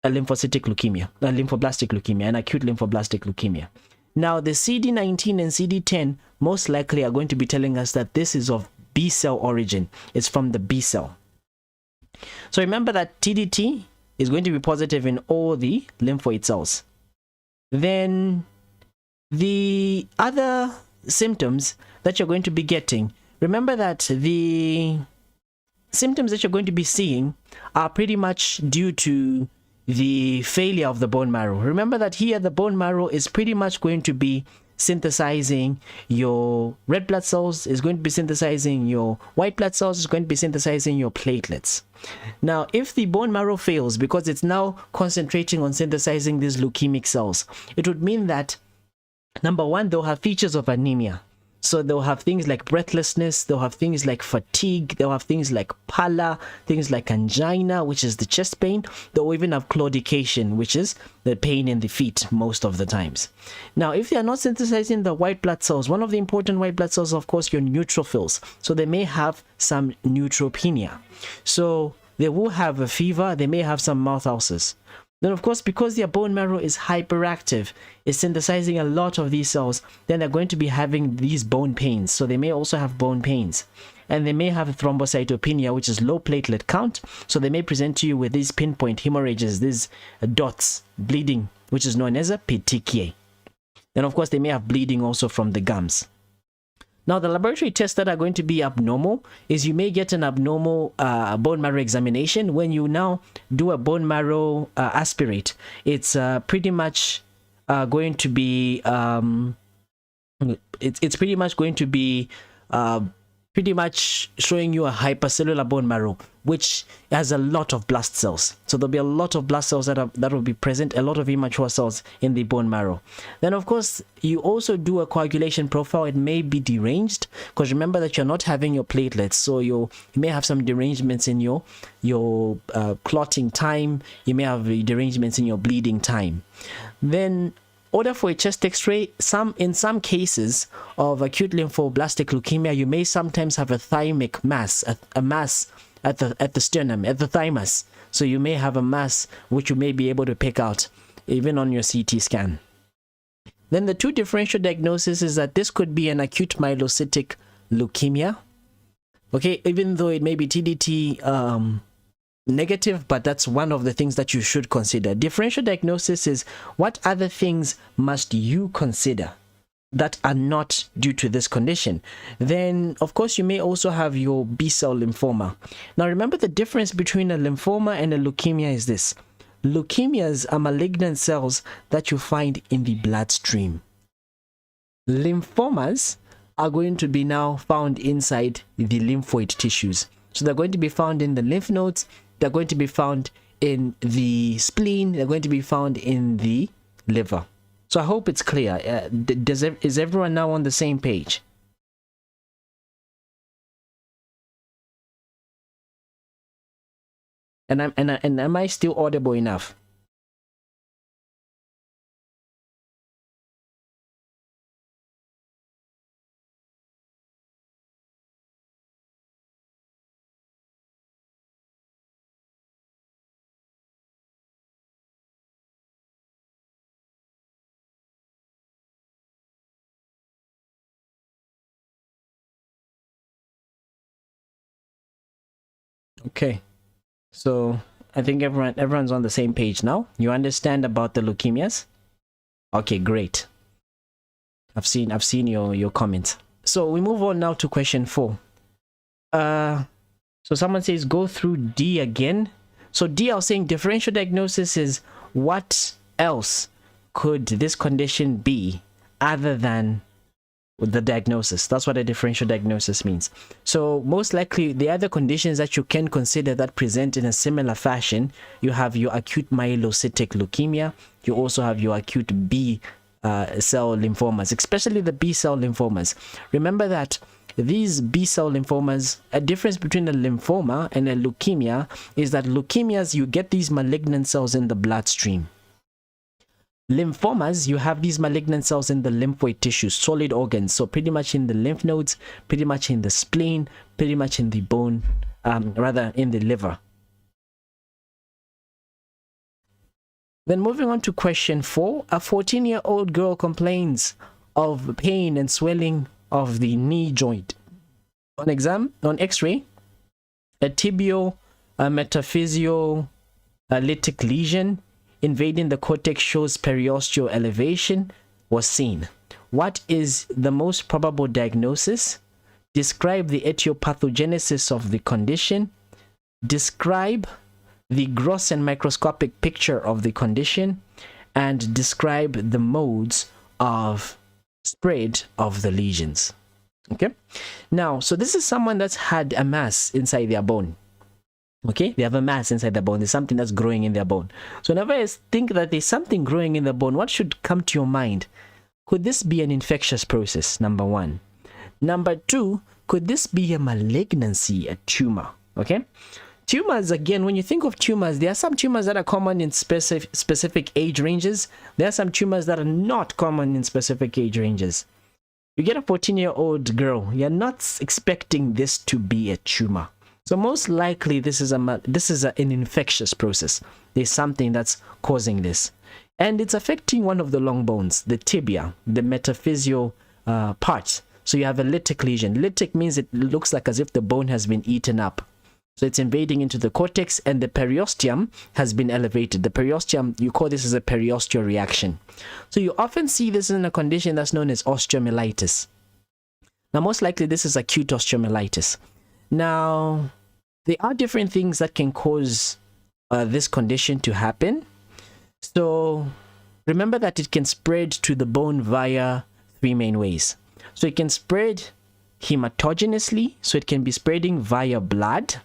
lymphocytic leukemia, a lymphoblastic leukemia, an acute lymphoblastic leukemia. Now, the CD19 and CD10 most likely are going to be telling us that this is of B cell origin. It's from the B cell. So remember that TDT is going to be positive in all the lymphoid cells. Then the other symptoms that you're going to be getting, remember that the symptoms that you're going to be seeing are pretty much due to the failure of the bone marrow. Remember that here the bone marrow is pretty much going to be synthesizing your red blood cells, is going to be synthesizing your white blood cells, is going to be synthesizing your platelets. Now, if the bone marrow fails because it's now concentrating on synthesizing these leukemic cells, it would mean that, number one, they'll have features of anemia. So they'll have things like breathlessness, they'll have things like fatigue, they'll have things like pallor, things like angina, which is the chest pain. They'll even have claudication, which is the pain in the feet most of the times. Now, if they are not synthesizing the white blood cells, one of the important white blood cells, of course, your neutrophils. So they may have some neutropenia. So they will have a fever, they may have some mouth ulcers. Then, of course, because their bone marrow is hyperactive, is synthesizing a lot of these cells, then they're going to be having these bone pains. So they may also have bone pains. And they may have thrombocytopenia, which is low platelet count. So they may present to you with these pinpoint hemorrhages, these dots, bleeding, which is known as a petechiae. Then, of course, they may have bleeding also from the gums. Now, the laboratory tests that are going to be abnormal is you may get an abnormal bone marrow examination. When you now do a bone marrow aspirate, it's pretty much going to be pretty much showing you a hypercellular bone marrow, which has a lot of blast cells. So there'll be a lot of blast cells that will be present, a lot of immature cells in the bone marrow. Then of course, you also do a coagulation profile. It may be deranged, because remember that you're not having your platelets, so you may have some derangements in your clotting time. You may have derangements in your bleeding time. Then order for a chest x-ray. In some cases of acute lymphoblastic leukemia, you may sometimes have a thymic mass, a mass at the sternum, at the thymus. So you may have a mass which you may be able to pick out even on your CT scan. Then the two differential diagnoses is that this could be an acute myelocytic leukemia. Okay, even though it may be TDT negative, but that's one of the things that you should consider. Differential diagnosis is what other things must you consider that are not due to this condition. Then of course you may also have your B-cell lymphoma. Now remember, the difference between a lymphoma and a leukemia is this: leukemias are malignant cells that you find in the bloodstream. Lymphomas are going to be now found inside the lymphoid tissues. So they're going to be found in the lymph nodes, they're going to be found in the spleen, they're going to be found in the liver. So I hope it's clear. Is everyone now on the same page? And am I still audible enough? Okay, so I think everyone's on the same page now. You understand about the leukemias? Okay, great. I've seen your comments. So we move on now to question 4. So someone says go through D again. So D, I was saying differential diagnosis is what else could this condition be other than the diagnosis. That's what a differential diagnosis means. So most likely the other conditions that you can consider that present in a similar fashion, you have your acute myelocytic leukemia, you also have your acute B cell lymphomas, especially the B cell lymphomas. Remember that these B cell lymphomas, a difference between a lymphoma and a leukemia is that leukemias, you get these malignant cells in the bloodstream. Lymphomas, you have these malignant cells in the lymphoid tissues, solid organs, so pretty much in the lymph nodes, pretty much in the spleen, pretty much in the bone, rather in the liver. Then moving on to question 4, a 14-year-old girl complains of pain and swelling of the knee joint. On X-ray, a tibial, a metaphysio, a lytic lesion invading the cortex shows periosteo elevation was seen. What is the most probable diagnosis? Describe the etiopathogenesis of the condition. Describe the gross and microscopic picture of the condition, and describe the modes of spread of the lesions. Okay, now, so this is someone that's had a mass inside their bone. Okay, they have a mass inside the bone. There's something that's growing in their bone. So whenever I think that there's something growing in the bone, what should come to your mind? Could this be an infectious process? Number 1. Number 2, could this be a malignancy, a tumor? Okay, tumors, again, when you think of tumors, there are some tumors that are common in specific age ranges. There are some tumors that are not common in specific age ranges. You get a 14-year-old girl, you're not expecting this to be a tumor. So most likely this is an infectious process. There's something that's causing this. And it's affecting one of the long bones, the tibia, the metaphysio part. So you have a lytic lesion. Lytic means it looks like as if the bone has been eaten up. So it's invading into the cortex, and the periosteum has been elevated. The periosteum, you call this as a periosteo reaction. So you often see this in a condition that's known as osteomyelitis. Now most likely this is acute osteomyelitis. Now, there are different things that can cause this condition to happen. So remember that it can spread to the bone via 3 main ways. So it can spread hematogenously, so it can be spreading via blood.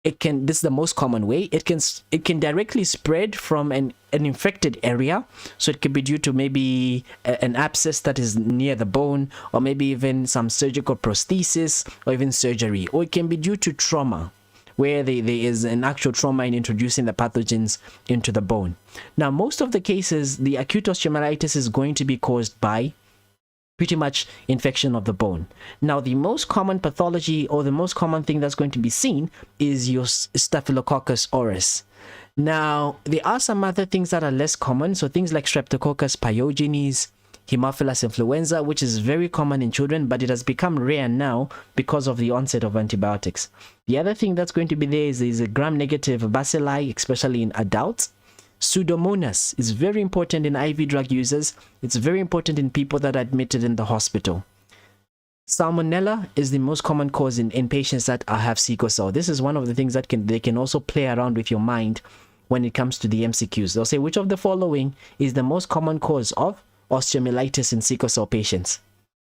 This is the most common way. It can directly spread from an infected area, so it could be due to maybe an abscess that is near the bone, or maybe even some surgical prosthesis, or even surgery, or it can be due to trauma, where there is an actual trauma in introducing the pathogens into the bone. Now, most of the cases, the acute osteomyelitis is going to be caused by pretty much infection of the bone. Now, the most common pathology, or the most common thing that's going to be seen, is your Staphylococcus aureus. Now, there are some other things that are less common, so things like Streptococcus pyogenes, Haemophilus influenza, which is very common in children, but it has become rare now because of the onset of antibiotics. The other thing that's going to be there is a gram-negative bacilli, especially in adults. Pseudomonas is very important in IV drug users. It's very important in people that are admitted in the hospital. Salmonella is the most common cause in patients that have sickle cell. This is one of the things that they can also play around with your mind when it comes to the MCQs. They'll say, which of the following is the most common cause of osteomyelitis in sickle cell patients?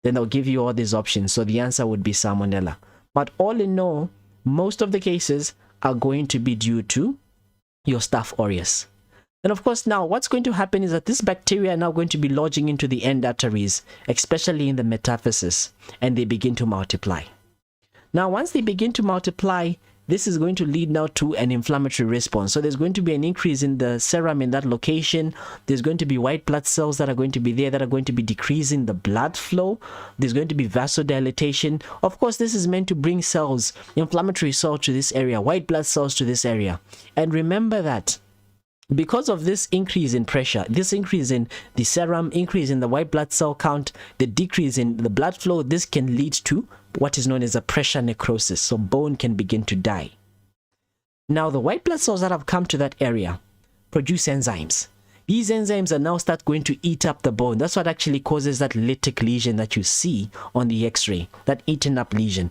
Then they'll give you all these options. So the answer would be Salmonella. But all in all, most of the cases are going to be due to your Staph aureus. And of course, now what's going to happen is that this bacteria are now going to be lodging into the end arteries, especially in the metaphysis, and they begin to multiply. Now, once they begin to multiply, this is going to lead now to an inflammatory response. So there's going to be an increase in the serum in that location. There's going to be white blood cells that are going to be there that are going to be decreasing the blood flow. There's going to be vasodilatation. Of course, this is meant to bring cells, inflammatory cells to this area, white blood cells to this area. And remember that because of this increase in pressure, this increase in the serum, increase in the white blood cell count, the decrease in the blood flow, this can lead to what is known as a pressure necrosis. So bone can begin to die. Now, the white blood cells that have come to that area produce enzymes. These enzymes are now start going to eat up the bone. That's what actually causes that lytic lesion that you see on the X-ray, that eaten up lesion.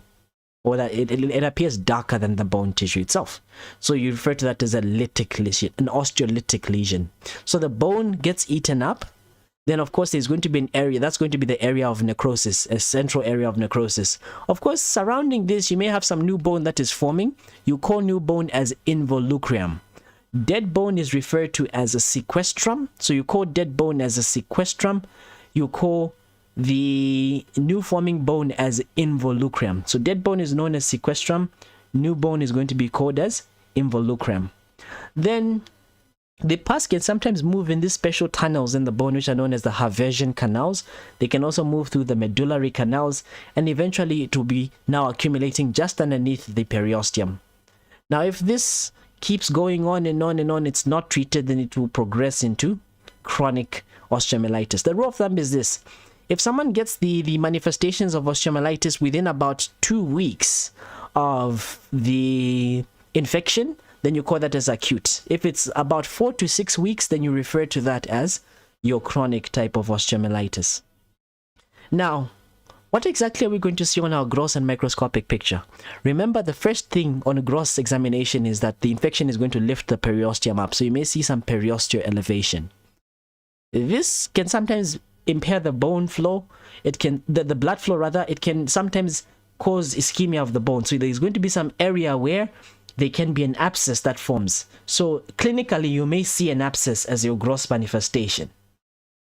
Or that it appears darker than the bone tissue itself. So you refer to that as a lytic lesion, an osteolytic lesion. So the bone gets eaten up. Then, of course, there's going to be an area, that's going to be the area of necrosis, a central area of necrosis. Of course, surrounding this, you may have some new bone that is forming. You call new bone as involucrum. Dead bone is referred to as a sequestrum. So you call dead bone as a sequestrum. You call the new forming bone as involucrum. So dead bone is known as sequestrum. New bone is going to be called as involucrum. Then the pus can sometimes move in these special tunnels in the bone, which are known as the Haversian canals. They can also move through the medullary canals, and eventually it will be now accumulating just underneath the periosteum. Now, if this keeps going on and on and on, it's not treated, then it will progress into chronic osteomyelitis. The rule of thumb is this: if someone gets the manifestations of osteomyelitis within about 2 weeks of the infection, then you call that as acute. If it's about 4 to 6 weeks, then you refer to that as your chronic type of osteomyelitis. Now, what exactly are we going to see on our gross and microscopic picture? Remember, the first thing on a gross examination is that the infection is going to lift the periosteum up. So you may see some periosteal elevation. This can sometimes impair the bone flow. It can, the blood flow rather, it can sometimes cause ischemia of the bone. So there's going to be some area where there can be an abscess that forms. So clinically, you may see an abscess as your gross manifestation.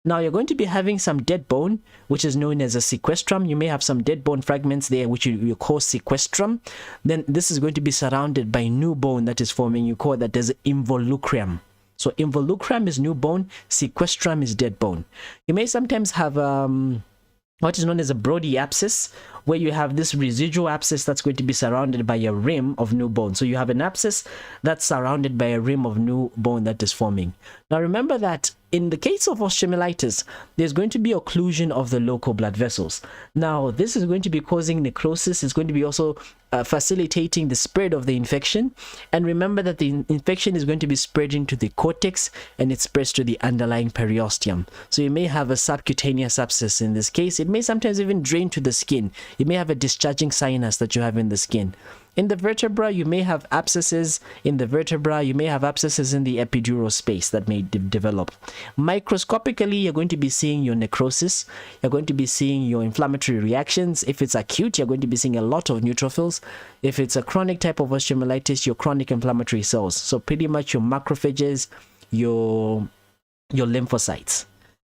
Now, you're going to be having some dead bone, which is known as a sequestrum. You may have some dead bone fragments there, which you call sequestrum. Then this is going to be surrounded by new bone that is forming. You call that as involucrum. So involucrum is new bone, sequestrum is dead bone. You may sometimes have what is known as a Brody abscess, where you have this residual abscess that's going to be surrounded by a rim of new bone. So you have an abscess that's surrounded by a rim of new bone that is forming. Now remember that in the case of osteomyelitis, there's going to be occlusion of the local blood vessels. Now, this is going to be causing necrosis. It's going to be also facilitating the spread of the infection. And remember that the infection is going to be spreading to the cortex, and it spreads to the underlying periosteum. So you may have a subcutaneous abscess in this case. It may sometimes even drain to the skin. You may have a discharging sinus that you have in the skin. In the vertebra, you may have abscesses in the vertebra, you may have abscesses in the epidural space that may develop. Microscopically, you're going to be seeing your necrosis, you're going to be seeing your inflammatory reactions. If it's acute, you're going to be seeing a lot of neutrophils. If it's a chronic type of osteomyelitis, your chronic inflammatory cells. So pretty much your macrophages, your lymphocytes.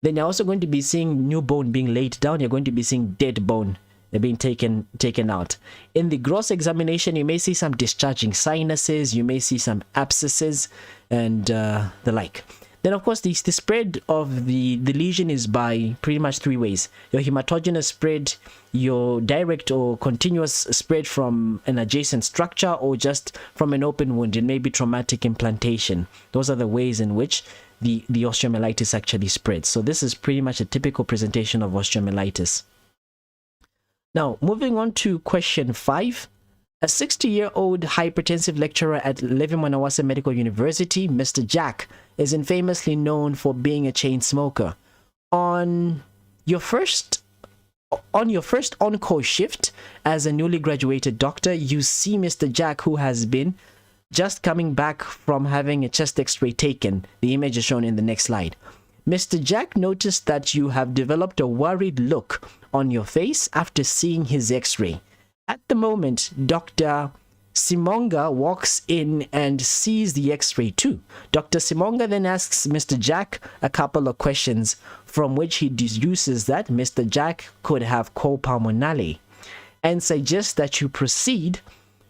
Then you're also going to be seeing new bone being laid down, you're going to be seeing dead bone being taken out. In the gross examination, you may see some discharging sinuses, you may see some abscesses and the like. Then of course the spread of the lesion is by pretty much three ways: your hematogenous spread, your direct or continuous spread from an adjacent structure, or just from an open wound. It may be traumatic implantation. Those are the ways in which the osteomyelitis actually spreads. So this is pretty much a typical presentation of osteomyelitis. Now, moving on to question 5. A 60-year-old hypertensive lecturer at Levi Mwanawasa Medical University, Mr. Jack, is infamously known for being a chain smoker. On your first on-call shift as a newly graduated doctor, you see Mr. Jack, who has been just coming back from having a chest x-ray taken. The image is shown in the next slide. Mr. Jack noticed that you have developed a worried look on your face after seeing his x-ray. At the moment, Dr. Simonga walks in and sees the x-ray too. Dr. Simonga then asks Mr. Jack a couple of questions, from which he deduces that Mr. Jack could have Copa Manali, and suggests that you proceed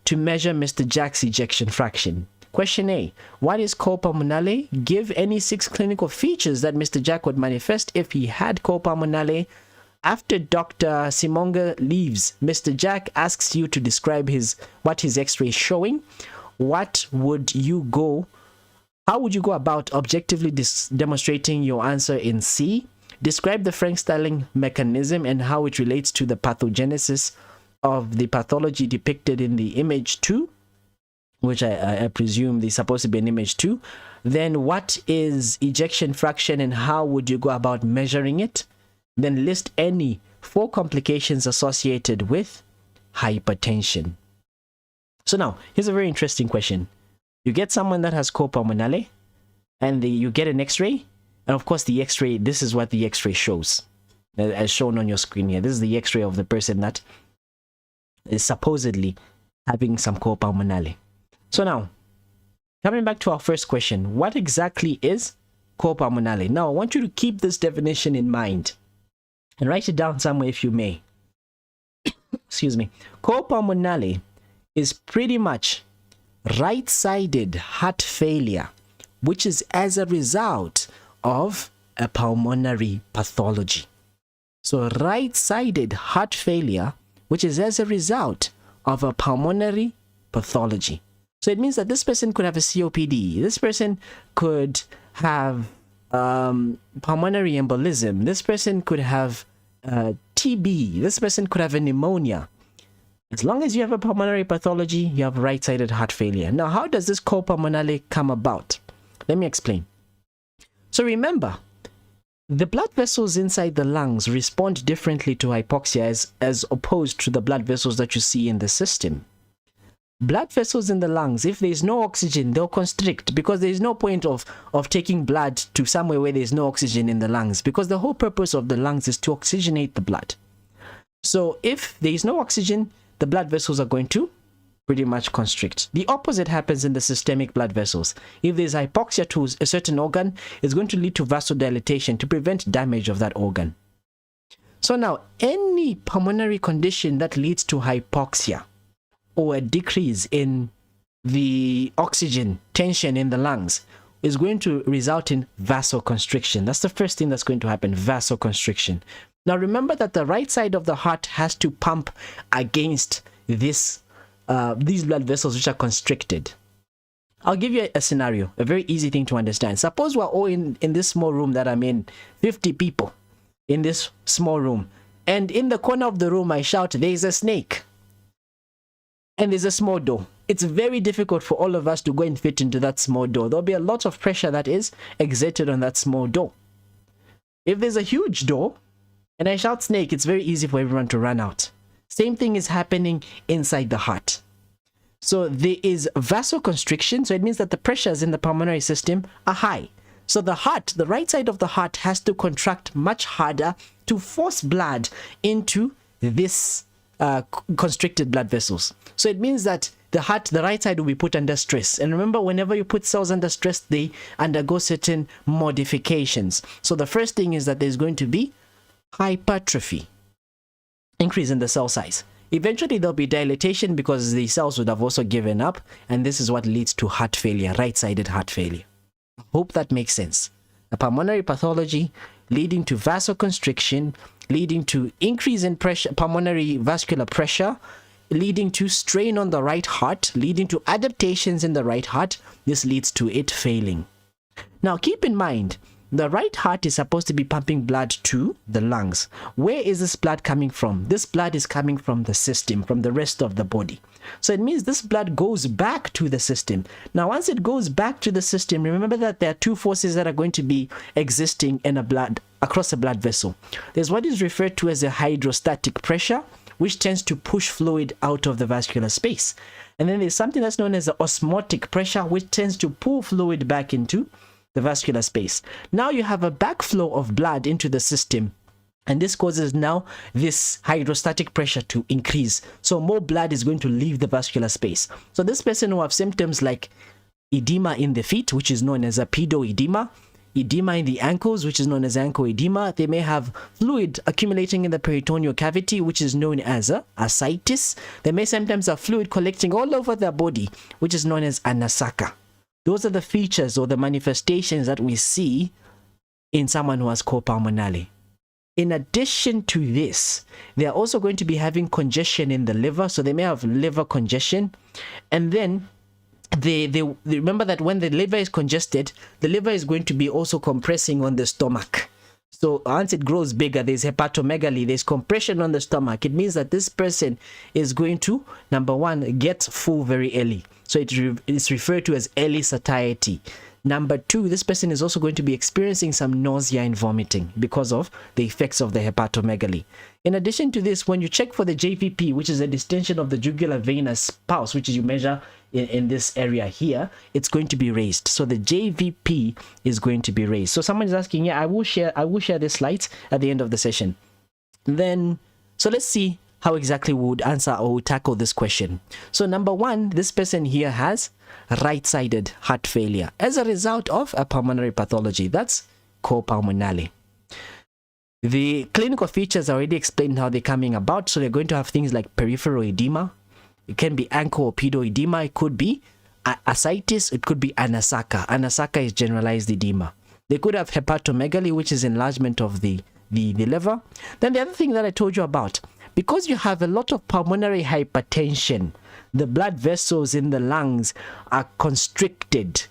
to measure Mr. Jack's ejection fraction. Question A. What is Copa Manali? Give any 6 clinical features that Mr. Jack would manifest if he had Copa Manali. After Dr. Simonga leaves, Mr. Jack asks you to describe what his x-ray is showing. How would you go about objectively demonstrating your answer in C? Describe the Frank-Starling mechanism and how it relates to the pathogenesis of the pathology depicted in the image 2, which I presume is supposed to be an image 2. Then what is ejection fraction and how would you go about measuring it? Then list any 4 complications associated with hypertension. So now, here's a very interesting question. You get someone that has Copa Manali, and you get an x-ray, and of course the x-ray, this is what the x-ray shows, as shown on your screen here. This is the x-ray of the person that is supposedly having some Copa Manali. So now, coming back to our first question, what exactly is Copa Manali? Now, I want you to keep this definition in mind and write it down somewhere if you may. Excuse me. Copa Manali is pretty much right-sided heart failure, which is as a result of a pulmonary pathology. So right-sided heart failure, which is as a result of a pulmonary pathology. So it means that this person could have a COPD, this person could have pulmonary embolism, this person could have TB, this person could have a pneumonia. As long as you have a pulmonary pathology, you have right-sided heart failure. Now, how does this Copa Manali come about? Let me explain. So remember, the blood vessels inside the lungs respond differently to hypoxia as opposed to the blood vessels that you see in the system. Blood vessels in the lungs, if there is no oxygen, they'll constrict, because there is no point of taking blood to somewhere where there is no oxygen in the lungs, because the whole purpose of the lungs is to oxygenate the blood. So if there is no oxygen, the blood vessels are going to pretty much constrict. The opposite happens in the systemic blood vessels. If there's hypoxia to a certain organ, it's going to lead to vasodilatation to prevent damage of that organ. So now, any pulmonary condition that leads to hypoxia or a decrease in the oxygen tension in the lungs is going to result in vasoconstriction. That's the first thing that's going to happen, vasoconstriction. Now remember that the right side of the heart has to pump against these blood vessels which are constricted. I'll give you a scenario, a very easy thing to understand. Suppose we're all in this small room that I'm in, 50 people in this small room, and in the corner of the room I shout, "There's a snake," and there's a small door. It's very difficult for all of us to go and fit into that small door. There'll be a lot of pressure that is exerted on that small door. If there's a huge door and I shout snake, it's very easy for everyone to run out. Same thing is happening inside the heart. So there is vasoconstriction. So it means that the pressures in the pulmonary system are high. So the heart, the right side of the heart, has to contract much harder to force blood into this constricted blood vessels. So it means that the heart, the right side, will be put under stress. And remember, whenever you put cells under stress, they undergo certain modifications. So the first thing is that there's going to be hypertrophy, increase in the cell size. Eventually, there'll be dilatation because the cells would have also given up. And this is what leads to heart failure, right-sided heart failure. I hope that makes sense. A pulmonary pathology leading to vasoconstriction, leading to increase in pressure, pulmonary vascular pressure, leading to strain on the right heart, leading to adaptations in the right heart. This leads to it failing. Now, keep in mind, the right heart is supposed to be pumping blood to the lungs. Where is this blood coming from? This blood is coming from the system, from the rest of the body. So it means this blood goes back to the system. Now, once it goes back to the system, remember that there are two forces that are going to be existing in a blood, across a blood vessel. There's what is referred to as a hydrostatic pressure, which tends to push fluid out of the vascular space. And then there's something that's known as the osmotic pressure, which tends to pull fluid back into the vascular space. Now you have a backflow of blood into the system, and this causes now this hydrostatic pressure to increase. So more blood is going to leave the vascular space. So this person will have symptoms like edema in the feet, which is known as a pedoedema, edema in the ankles, which is known as ankle edema. They may have fluid accumulating in the peritoneal cavity, which is known as a ascites. They may sometimes have fluid collecting all over their body, which is known as anasaka. Those are the features or the manifestations that we see in someone who has Copa Manali. In addition to this, they are also going to be having congestion in the liver. So they may have liver congestion. And then they remember that when the liver is congested, the liver is going to be also compressing on the stomach. So once it grows bigger, there's hepatomegaly, there's compression on the stomach. It means that this person is going to, number one, get full very early. So it's referred to as early satiety. Number two, this person is also going to be experiencing some nausea and vomiting because of the effects of the hepatomegaly. In addition to this, when you check for the JVP, which is a distension of the jugular venous pulse, which is you measure in this area here, it's going to be raised. So the JVP is going to be raised. So someone is asking, yeah, I will share the slides at the end of the session. Then, so let's see how exactly we would answer or tackle this question. So number one, this person here has right-sided heart failure as a result of a pulmonary pathology. That's Copa Manali. The clinical features are already explained how they're coming about. So they're going to have things like peripheral edema. It can be ankle or pedoedema. It could be ascites. It could be anasaka. Anasaka is generalized edema. They could have hepatomegaly, which is enlargement of the liver. Then the other thing that I told you about, because you have a lot of pulmonary hypertension, the blood vessels in the lungs are constricted.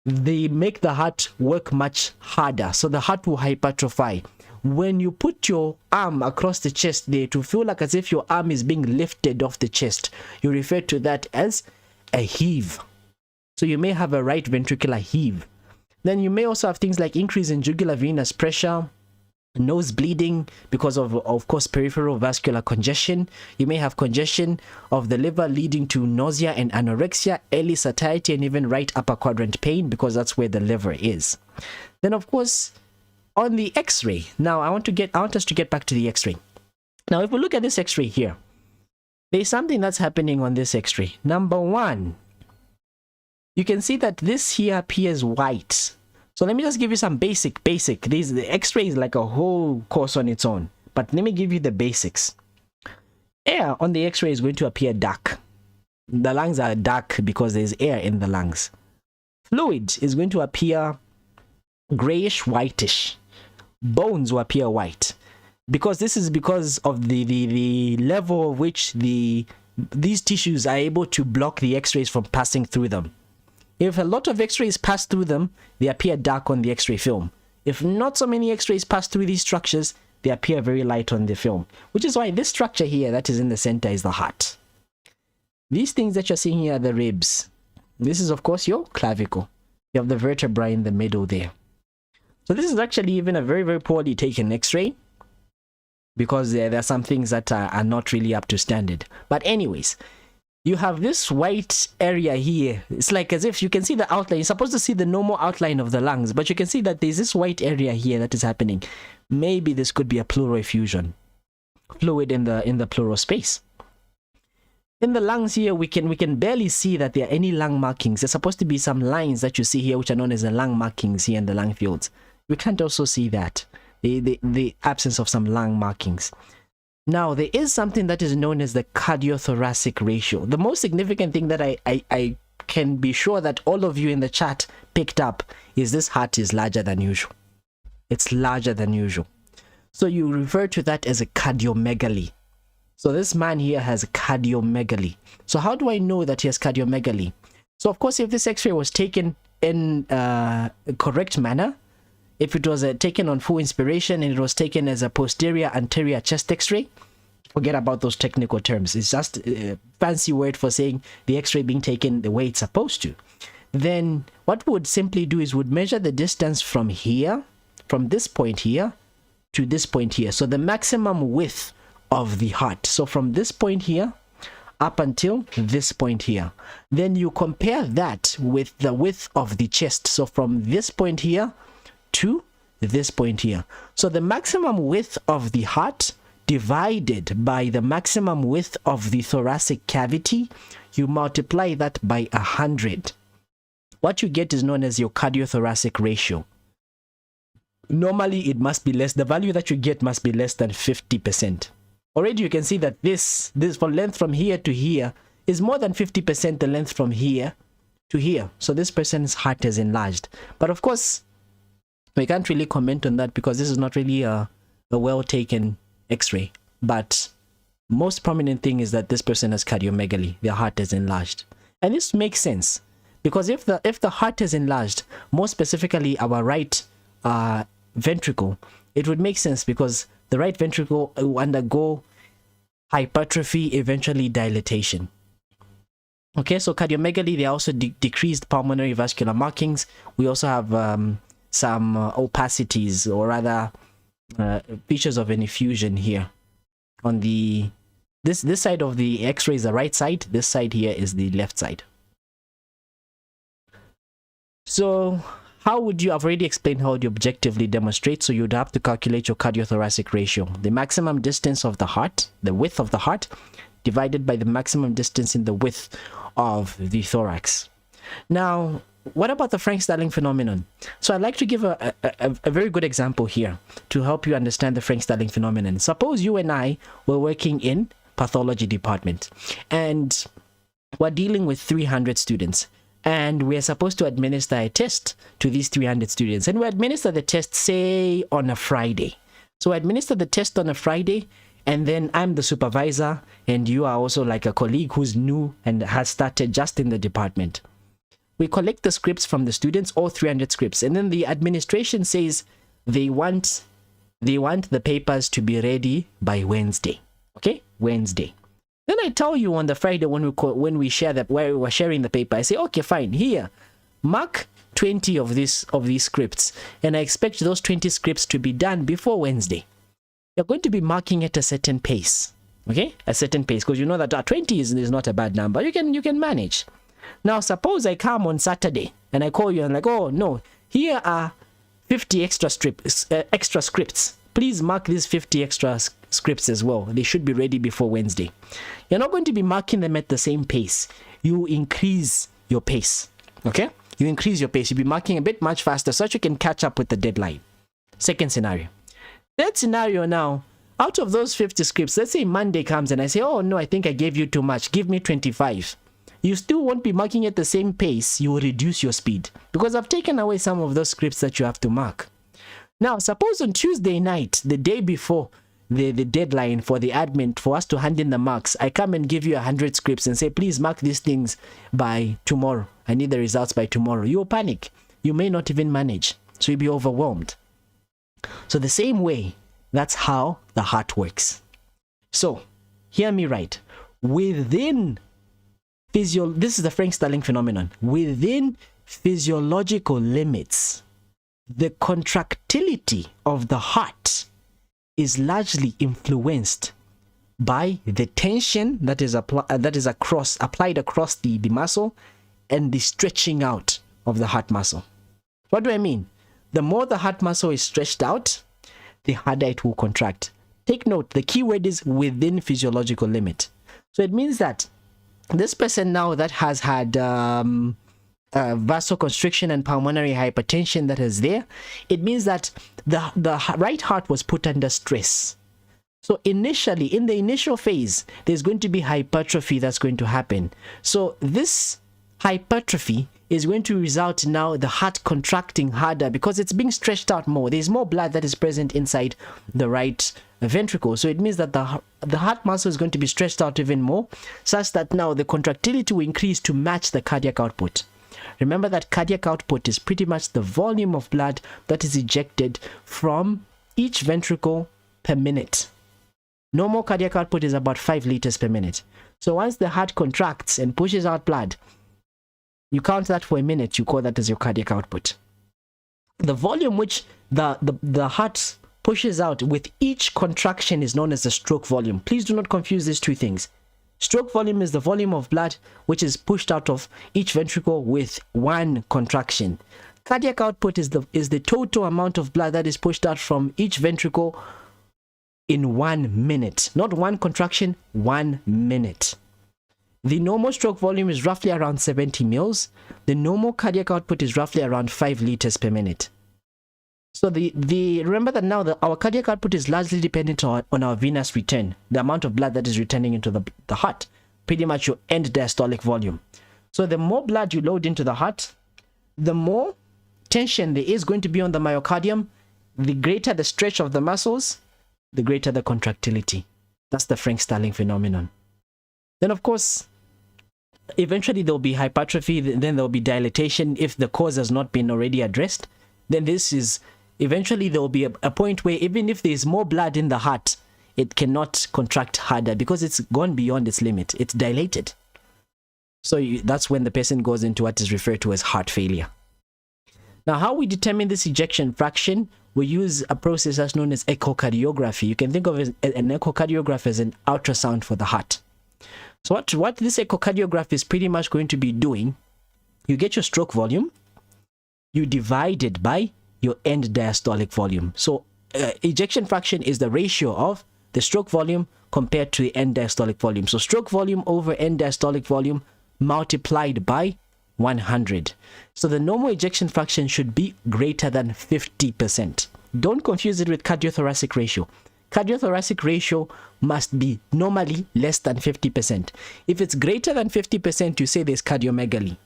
They make the heart work much harder. So the heart will hypertrophy. When you put your arm across the chest there to feel like as if your arm is being lifted off the chest, you refer to that as a heave. So you may have a right ventricular heave. Then you may also have things like increase in jugular venous pressure, nose bleeding because of course, peripheral vascular congestion. You may have congestion of the liver leading to nausea and anorexia, early satiety, and even right upper quadrant pain because that's where the liver is. Then, of course, on the X-ray. Now, I want us to get back to the X-ray. Now, if we look at this X-ray here, there's something that's happening on this X-ray. Number one, you can see that this here appears white. So let me just give you some basic. The X-ray is like a whole course on its own. But let me give you the basics. Air on the X-ray is going to appear dark. The lungs are dark because there's air in the lungs. Fluid is going to appear grayish, whitish. Bones will appear white. Because this is because of the level of which these tissues are able to block the X-rays from passing through them. If a lot of X-rays pass through them, they appear dark on the X-ray film. If not so many X-rays pass through these structures, they appear very light on the film. Which is why this structure here that is in the center is the heart. These things that you're seeing here are the ribs. This is, of course, your clavicle. You have the vertebra in the middle there. So this is actually even a very, very poorly taken X-ray because there are some things that are not really up to standard. But anyways, you have this white area here. It's like as if you can see the outline. You're supposed to see the normal outline of the lungs, but you can see that there's this white area here that is happening. Maybe this could be a pleural effusion, fluid in the pleural space. In the lungs here, we can barely see that there are any lung markings. There's supposed to be some lines that you see here, which are known as the lung markings here in the lung fields. We can't also see that, the absence of some lung markings. Now, there is something that is known as the cardiothoracic ratio. The most significant thing that I can be sure that all of you in the chat picked up is this heart is larger than usual. It's larger than usual. So you refer to that as a cardiomegaly. So this man here has cardiomegaly. So how do I know that he has cardiomegaly? So of course, if this x-ray was taken in a correct manner, if it was taken on full inspiration and it was taken as a posterior anterior chest x-ray, forget about those technical terms. It's just a fancy word for saying the x-ray being taken the way it's supposed to. Then what we would simply do is would measure the distance from here, from this point here to this point here. So the maximum width of the heart. So from this point here up until this point here. Then you compare that with the width of the chest. So from this point here to this point here. So the maximum width of the heart divided by the maximum width of the thoracic cavity, you multiply that by 100. What you get is known as your cardiothoracic ratio. Normally it must be less. The value that you get must be less than 50%. Already you can see that this for length from here to here is more than 50% the length from here to here. So this person's heart is enlarged. But of course, we can't really comment on that because this is not really a well-taken x-ray. But most prominent thing is that this person has cardiomegaly. Their heart is enlarged. And this makes sense because if the heart is enlarged, more specifically our right ventricle, it would make sense because the right ventricle will undergo hypertrophy, eventually dilatation. Okay, so cardiomegaly, they also decreased pulmonary vascular markings. We also have some opacities, or rather features of an effusion here. On the this side of the x-ray is the right side, this side here is the left side. So how would you, I've already explained how you objectively demonstrate, so you'd have to calculate your cardiothoracic ratio. The maximum distance of the heart, the width of the heart, divided by the maximum distance in the width of the thorax. Now, what about the Frank-Starling phenomenon? So I'd like to give a very good example here to help you understand the Frank-Starling phenomenon. Suppose you and I were working in pathology department and we're dealing with 300 students. And we are supposed to administer a test to these 300 students. And we administer the test, say, on a Friday. So I administer the test on a Friday, and then I'm the supervisor, and you are also like a colleague who's new and has started just in the department. We collect the scripts from the students, all 300 scripts, and then the administration says they want the papers to be ready by Wednesday. Okay? Wednesday. Then I tell you on the Friday when we share that, where we were sharing the paper, I say, okay, fine, here, mark 20 of these scripts, and I expect those 20 scripts to be done before Wednesday. You're going to be marking at a certain pace, okay? A certain pace, because you know that 20 is not a bad number. You can manage. Now, suppose I come on Saturday and I call you and I'm like, oh no, here are 50 extra scripts. Please mark these 50 extra scripts as well. They should be ready before Wednesday. You're not going to be marking them at the same pace. You increase your pace. Okay? You increase your pace. You'll be marking a bit much faster so that you can catch up with the deadline. Second scenario. Third scenario now, out of those 50 scripts, let's say Monday comes and I say, oh no, I think I gave you too much. Give me 25. You still won't be marking at the same pace. You will reduce your speed because I've taken away some of those scripts that you have to mark. Now, suppose on Tuesday night, the day before the deadline for the admin, for us to hand in the marks, I come and give you 100 scripts and say, please mark these things by tomorrow. I need the results by tomorrow. You will panic. You may not even manage. So you'll be overwhelmed. So the same way, that's how the heart works. So, hear me right. Within this is the Frank-Starling phenomenon. Within physiological limits, the contractility of the heart is largely influenced by the tension that is applied across the muscle and the stretching out of the heart muscle. What do I mean? The more the heart muscle is stretched out, the harder it will contract. Take note, the key word is within physiological limit. So it means that this person now that has had vasoconstriction and pulmonary hypertension that is there, it means that the right heart was put under stress. So initially, in the initial phase, there's going to be hypertrophy that's going to happen. So this hypertrophy is going to result now the heart contracting harder because it's being stretched out more. There's more blood that is present inside the right ventricle. So it means that the heart muscle is going to be stretched out even more, such that now the contractility will increase to match the cardiac output. Remember that cardiac output is pretty much the volume of blood that is ejected from each ventricle per minute. Normal cardiac output is about 5 liters per minute. So once the heart contracts and pushes out blood, you count that for a minute, you call that as your cardiac output. The volume which the heart pushes out with each contraction is known as the stroke volume. Please do not confuse these two things. Stroke volume is the volume of blood which is pushed out of each ventricle with one contraction. Cardiac output is the total amount of blood that is pushed out from each ventricle in 1 minute. Not one contraction, 1 minute. The normal stroke volume is roughly around 70 mils. The normal cardiac output is roughly around 5 liters per minute. So remember that now our cardiac output is largely dependent on our venous return, the amount of blood that is returning into the heart, pretty much your end diastolic volume. So the more blood you load into the heart, the more tension there is going to be on the myocardium, the greater the stretch of the muscles, the greater the contractility. That's the Frank-Starling phenomenon. Then, of course, eventually there will be hypertrophy, then there will be dilatation if the cause has not been already addressed. Then eventually there will be a point where even if there is more blood in the heart, it cannot contract harder because it's gone beyond its limit. It's dilated. So that's when the person goes into what is referred to as heart failure. Now, how we determine this ejection fraction, we use a process that's known as echocardiography. You can think of an echocardiograph as an ultrasound for the heart. So what this echocardiograph is pretty much going to be doing, you get your stroke volume, you divide it by your end diastolic volume. So ejection fraction is the ratio of the stroke volume compared to the end diastolic volume. So stroke volume over end diastolic volume multiplied by 100. So the normal ejection fraction should be greater than 50%. Don't confuse it with cardiothoracic ratio. Cardiothoracic ratio must be normally less than 50%. If it's greater than 50%, you say there's cardiomegaly.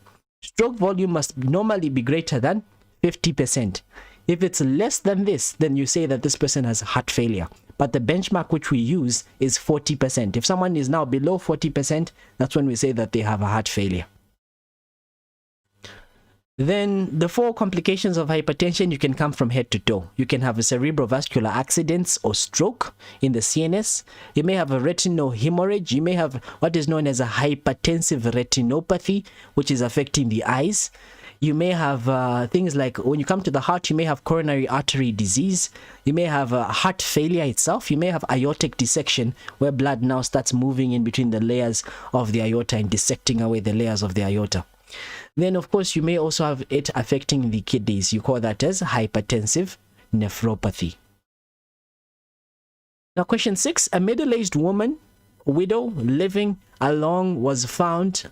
Stroke volume must normally be greater than 50%. If it's less than this, then you say that this person has heart failure. But the benchmark which we use is 40%. If someone is now below 40%, that's when we say that they have a heart failure. Then the 4 complications of hypertension, you can come from head to toe. You can have a cerebrovascular accidents or stroke in the CNS. You may have a retinal hemorrhage. You may have what is known as a hypertensive retinopathy, which is affecting the eyes. You may have things like, when you come to the heart, you may have coronary artery disease. You may have heart failure itself. You may have aortic dissection, where blood now starts moving in between the layers of the aorta and dissecting away the layers of the aorta. Then, of course, you may also have it affecting the kidneys. You call that as hypertensive nephropathy. Now, question 6. A middle-aged woman, widow, living alone, was found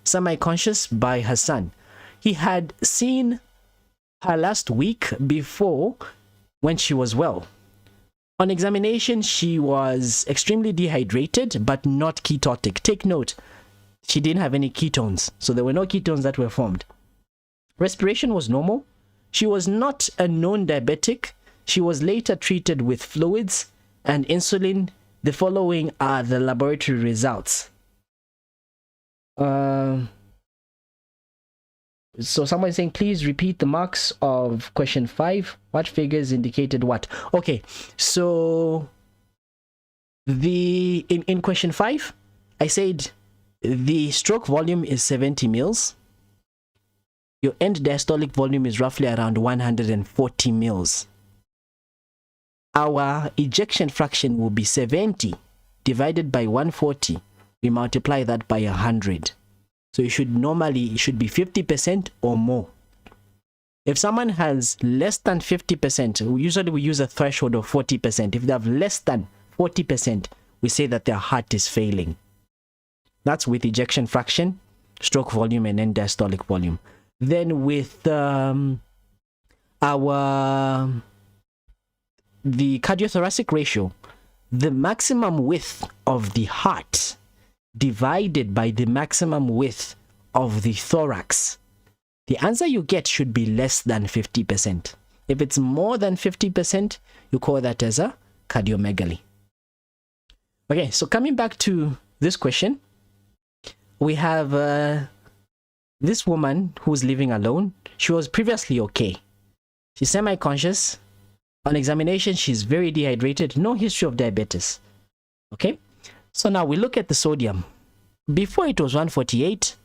semi-conscious by her son. He had seen her last week before when she was well. On examination, she was extremely dehydrated, but not ketotic. Take note. She didn't have any ketones, so there were no ketones that were formed. Respiration was normal. She was not a known diabetic. She was later treated with fluids and insulin. The following are the laboratory results. So someone is saying, please repeat the marks of question 5. What figures indicated what? Okay, so in question 5, I said the stroke volume is 70 mils. Your end diastolic volume is roughly around 140 mils. our ejection fraction will be 70 divided by 140. We multiply that by 100. So it should be 50% or more. If someone has less than 50%, usually we use a threshold of 40%. If they have less than 40%, we say that their heart is failing. That's with ejection fraction, stroke volume, and end diastolic volume. Then with the cardiothoracic ratio, the maximum width of the heart divided by the maximum width of the thorax, the answer you get should be less than 50%. If it's more than 50%, you call that as a cardiomegaly. Okay, so coming back to this question, we have this woman who's living alone. She was previously okay. She's semi-conscious. On examination, she's very dehydrated. No history of diabetes. Okay, so now we look at the sodium. Before it was 148.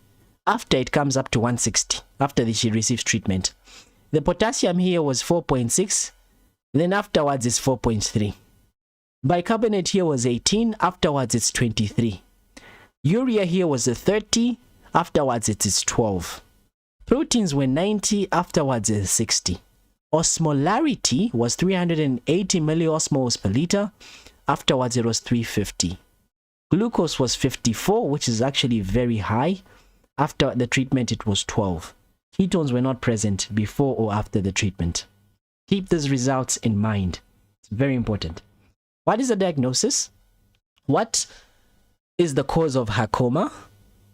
After it comes up to 160, after she receives treatment. The potassium here was 4.6, then afterwards it's 4.3. Bicarbonate here was 18, afterwards it's 23. Urea here was a 30, afterwards it is 12. Proteins were 90, afterwards it's 60. Osmolarity was 380 milliosmoles per liter, afterwards it was 350. Glucose was 54, which is actually very high. After the treatment, it was 12. Ketones were not present before or after the treatment. Keep these results in mind. It's very important. What is the diagnosis? What is the cause of her coma?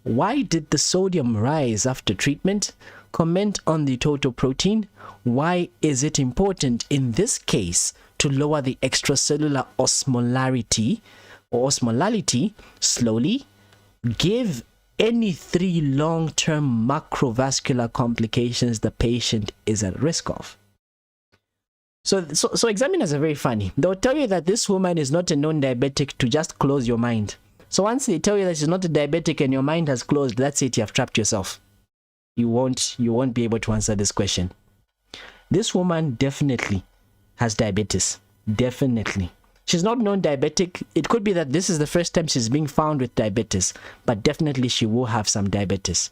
Why did the sodium rise after treatment? Comment on the total protein. Why is it important in this case to lower the extracellular osmolarity or osmolality slowly? Give any 3 long-term macrovascular complications the patient is at risk of. So examiners are very funny. They'll tell you that this woman is not a non-diabetic to just close your mind. So once they tell you that she's not a diabetic and your mind has closed, that's it, you have trapped yourself. You won't be able to answer this question. This woman definitely has diabetes. Definitely. She's not non-diabetic. It could be that this is the first time she's being found with diabetes, but definitely she will have some diabetes.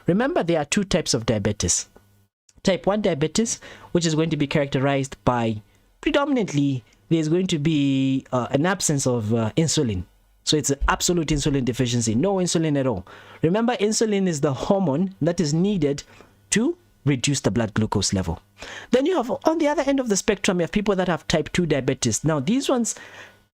Remember, there are 2 types of diabetes. Type 1 diabetes, which is going to be characterized by predominantly there's going to be an absence of insulin. So it's an absolute insulin deficiency, no insulin at all. Remember, insulin is the hormone that is needed to reduce the blood glucose level. Then you have, on the other end of the spectrum, you have people that have type 2 diabetes. Now, these ones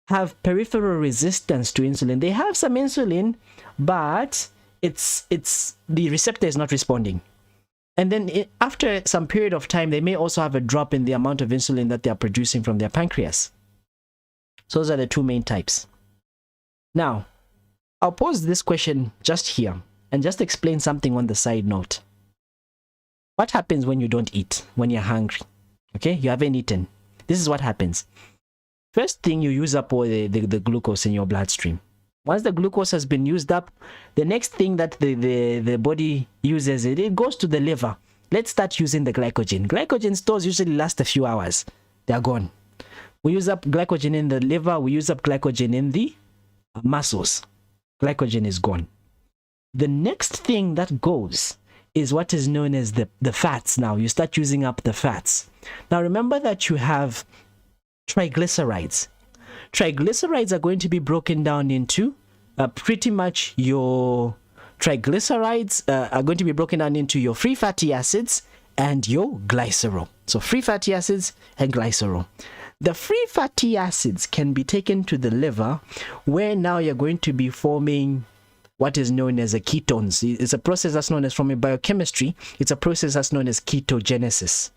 have peripheral resistance to insulin. They have some insulin, but the receptor is not responding. And then after some period of time, they may also have a drop in the amount of insulin that they are producing from their pancreas. So those are the 2 main types. Now, I'll pause this question just here and just explain something on the side note. What happens when you don't eat, when you're hungry? Okay, you haven't eaten. This is what happens. First thing, you use up all the glucose in your bloodstream. Once the glucose has been used up, the next thing that the body uses, it goes to the liver. Let's start using the glycogen. Glycogen stores usually last a few hours. They're gone. We use up glycogen in the liver. We use up glycogen in the muscles. Glycogen is gone. The next thing that goes is what is known as the fats. Now you start using up the fats. Now remember that you have triglycerides. Triglycerides are going to be broken down into pretty much your triglycerides are going to be broken down into your free fatty acids and your glycerol. So free fatty acids and glycerol. The free fatty acids can be taken to the liver, where now you're going to be forming what is known as a ketones. It's a process that's known as, from a biochemistry, it's a process that's known as ketogenesis. So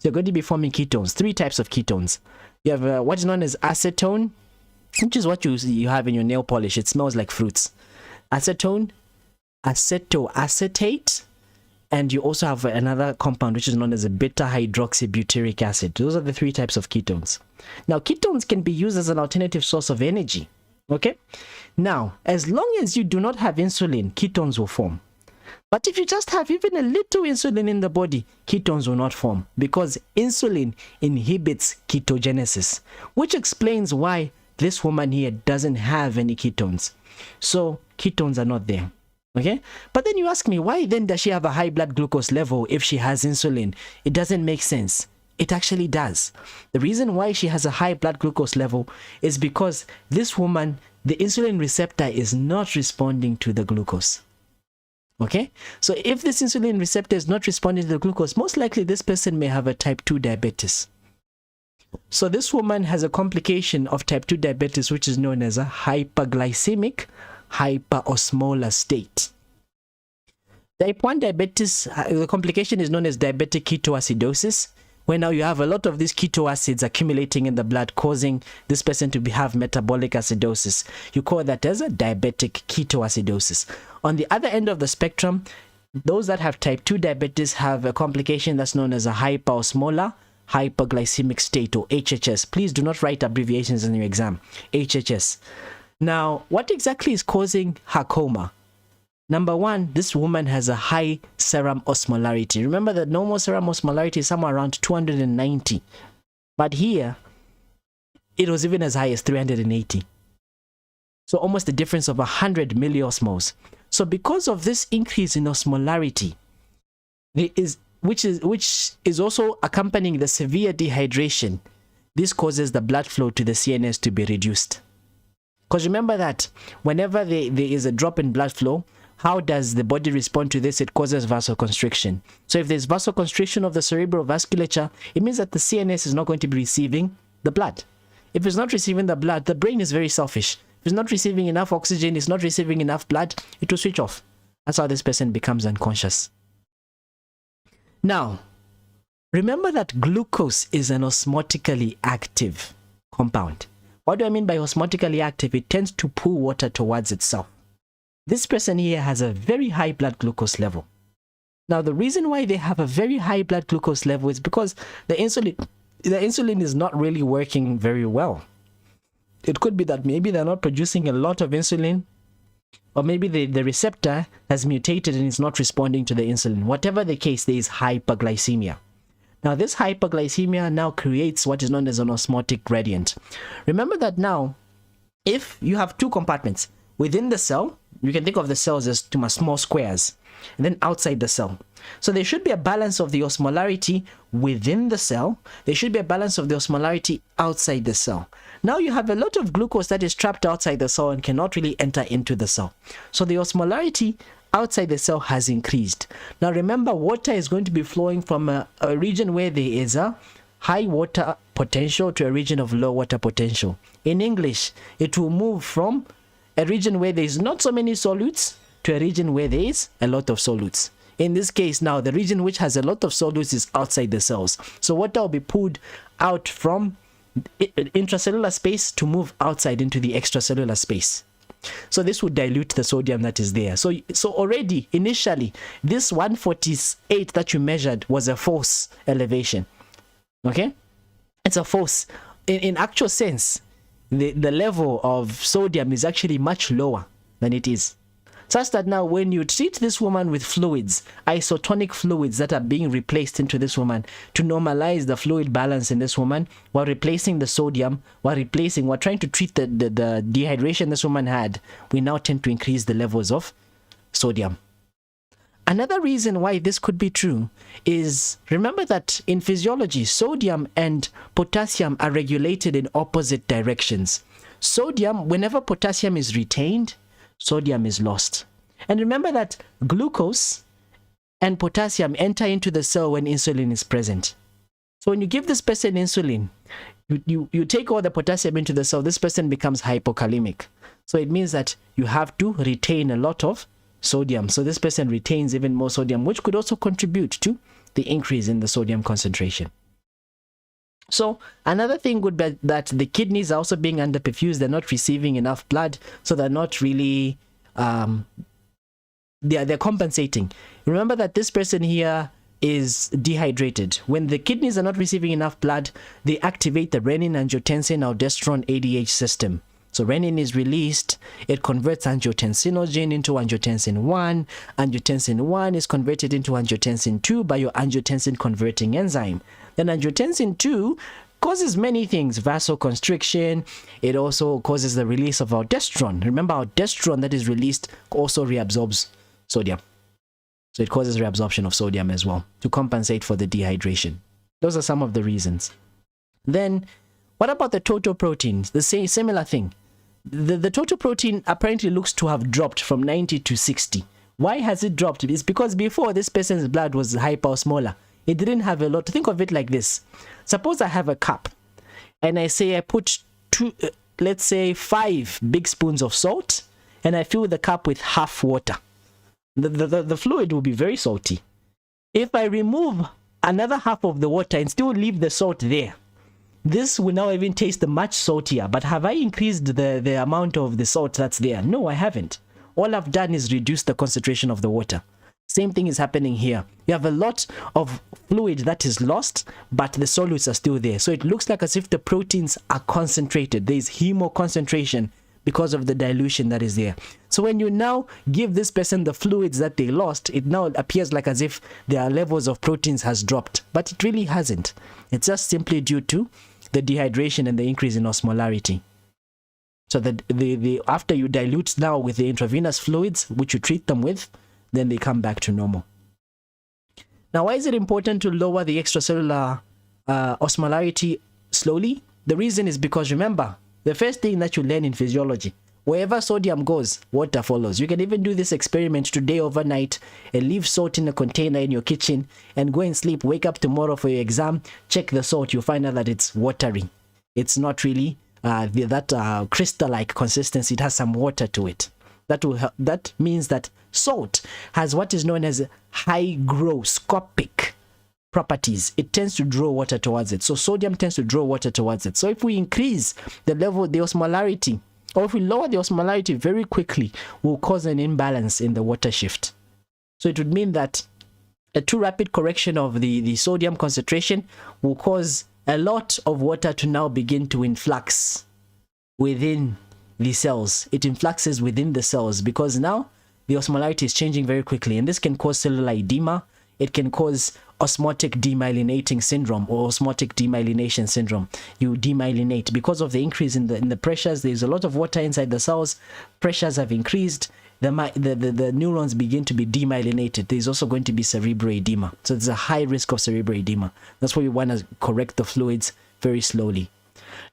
you're going to be forming ketones, 3 types of ketones. You have what is known as acetone, which is what you have in your nail polish. It smells like fruits. Acetone, acetoacetate, and you also have another compound which is known as a beta-hydroxybutyric acid. Those are the 3 types of ketones. Now, ketones can be used as an alternative source of energy. Okay? Now, as long as you do not have insulin, ketones will form. But if you just have even a little insulin in the body, ketones will not form because insulin inhibits ketogenesis, which explains why this woman here doesn't have any ketones. So ketones are not there. Okay, but then you ask me, why then does she have a high blood glucose level if she has insulin? It doesn't make sense. It actually does. The reason why she has a high blood glucose level is because this woman, the insulin receptor is not responding to the glucose. Okay, so if this insulin receptor is not responding to the glucose, most likely this person may have a type 2 diabetes. So this woman has a complication of type 2 diabetes, which is known as a hyperglycemic hyperosmolar state. Type 1 diabetes, the complication is known as diabetic ketoacidosis, where now you have a lot of these keto acids accumulating in the blood, causing this person to have metabolic acidosis. You call that as a diabetic ketoacidosis. On the other end of the spectrum, those that have type 2 diabetes have a complication that's known as a hyperosmolar hyperglycemic state, or HHS. Please do not write abbreviations in your exam. HHS. Now, what exactly is causing her coma? Number one, this woman has a high serum osmolarity. Remember that normal serum osmolarity is somewhere around 290. But here, it was even as high as 380. So almost a difference of 100 milliosmoles. So because of this increase in osmolarity, which is also accompanying the severe dehydration, this causes the blood flow to the CNS to be reduced. Because remember that whenever there is a drop in blood flow, how does the body respond to this? It causes vasoconstriction. So if there's vasoconstriction of the cerebral vasculature, it means that the CNS is not going to be receiving the blood. If it's not receiving the blood, the brain is very selfish. If it's not receiving enough oxygen, it's not receiving enough blood, it will switch off. That's how this person becomes unconscious. Now, remember that glucose is an osmotically active compound. What do I mean by osmotically active? It tends to pull water towards itself. This person here has a very high blood glucose level. Now, the reason why they have a very high blood glucose level is because the insulin is not really working very well. It could be that maybe they're not producing a lot of insulin, or maybe the receptor has mutated and is not responding to the insulin. Whatever the case, there is hyperglycemia. Now, this hyperglycemia now creates what is known as an osmotic gradient. Remember that now, if you have two compartments within the cell, you can think of the cells as two small squares, and then outside the cell. So there should be a balance of the osmolarity within the cell. There should be a balance of the osmolarity outside the cell. Now you have a lot of glucose that is trapped outside the cell and cannot really enter into the cell. So the osmolarity outside the cell has increased. Now remember, water is going to be flowing from a region where there is a high water potential to a region of low water potential. In English, it will move from a region where there is not so many solutes to a region where there is a lot of solutes. In this case now, the region which has a lot of solutes is outside the cells. So water will be pulled out from intracellular space to move outside into the extracellular space. So this would dilute the sodium that is there. So already, initially, this 148 that you measured was a false elevation. Okay? It's a false. In actual sense, the level of sodium is actually much lower than it is. Such that now when you treat this woman with fluids, isotonic fluids that are being replaced into this woman to normalize the fluid balance in this woman, while replacing the sodium, while trying to treat the dehydration this woman had, we now tend to increase the levels of sodium. Another reason why this could be true is, remember that in physiology, sodium and potassium are regulated in opposite directions. Sodium, whenever potassium is retained, sodium is lost. And remember that glucose and potassium enter into the cell when insulin is present. So when you give this person insulin, you take all the potassium into the cell, this person becomes hypokalemic. So it means that you have to retain a lot of sodium. So this person retains even more sodium, which could also contribute to the increase in the sodium concentration. So another thing would be that the kidneys are also being underperfused. They're not receiving enough blood, so they're not really they're compensating. Remember that this person here is dehydrated. When the kidneys are not receiving enough blood, they activate the renin, angiotensin, aldosterone, ADH system. So renin is released, it converts angiotensinogen into angiotensin 1. Angiotensin 1 is converted into angiotensin 2 by your angiotensin converting enzyme. Then angiotensin 2 causes many things, vaso constriction. It also causes the release of aldosterone. Remember, aldosterone that is released also reabsorbs sodium. So it causes reabsorption of sodium as well to compensate for the dehydration. Those are some of the reasons. Then, what about the total proteins? The same similar thing. The total protein apparently looks to have dropped from 90 to 60. Why has it dropped? It's because before this person's blood was hyperosmolar. It didn't have a lot. Think of it like this. Suppose I have a cup and I say I put let's say 5 big spoons of salt and I fill the cup with half water. The fluid will be very salty. If I remove another half of the water and still leave the salt there, this will now even taste much saltier. But have I increased the amount of the salt that's there? No, I haven't. All I've done is reduce the concentration of the water. Same thing is happening here. You have a lot of fluid that is lost, but the solutes are still there. So it looks like as if the proteins are concentrated. There is hemoconcentration because of the dilution that is there. So when you now give this person the fluids that they lost, it now appears like as if their levels of proteins has dropped, but it really hasn't. It's just simply due to the dehydration and the increase in osmolarity. So that after you dilute now with the intravenous fluids, which you treat them with, then they come back to normal. Now, why is it important to lower the extracellular osmolarity slowly? The reason is because, remember, the first thing that you learn in physiology, wherever sodium goes, water follows. You can even do this experiment today overnight and leave salt in a container in your kitchen and go and sleep. Wake up tomorrow for your exam, check the salt. You'll find out that it's watery. It's not really that crystal-like consistency. It has some water to it. That means that salt has what is known as hygroscopic properties. It tends to draw water towards it. So sodium tends to draw water towards it. So if we increase the level, the osmolarity, or if we lower the osmolarity very quickly, will cause an imbalance in the water shift. So it would mean that a too rapid correction of the sodium concentration will cause a lot of water to now begin to influx within the cells. It influxes within the cells because now the osmolarity is changing very quickly, and this can cause cellular edema. It can cause osmotic demyelinating syndrome or osmotic demyelination syndrome. You demyelinate because of the increase in the pressures. There's a lot of water inside the cells. Pressures have increased. The neurons begin to be demyelinated. There's also going to be cerebral edema. So there's a high risk of cerebral edema. That's why we want to correct the fluids very slowly.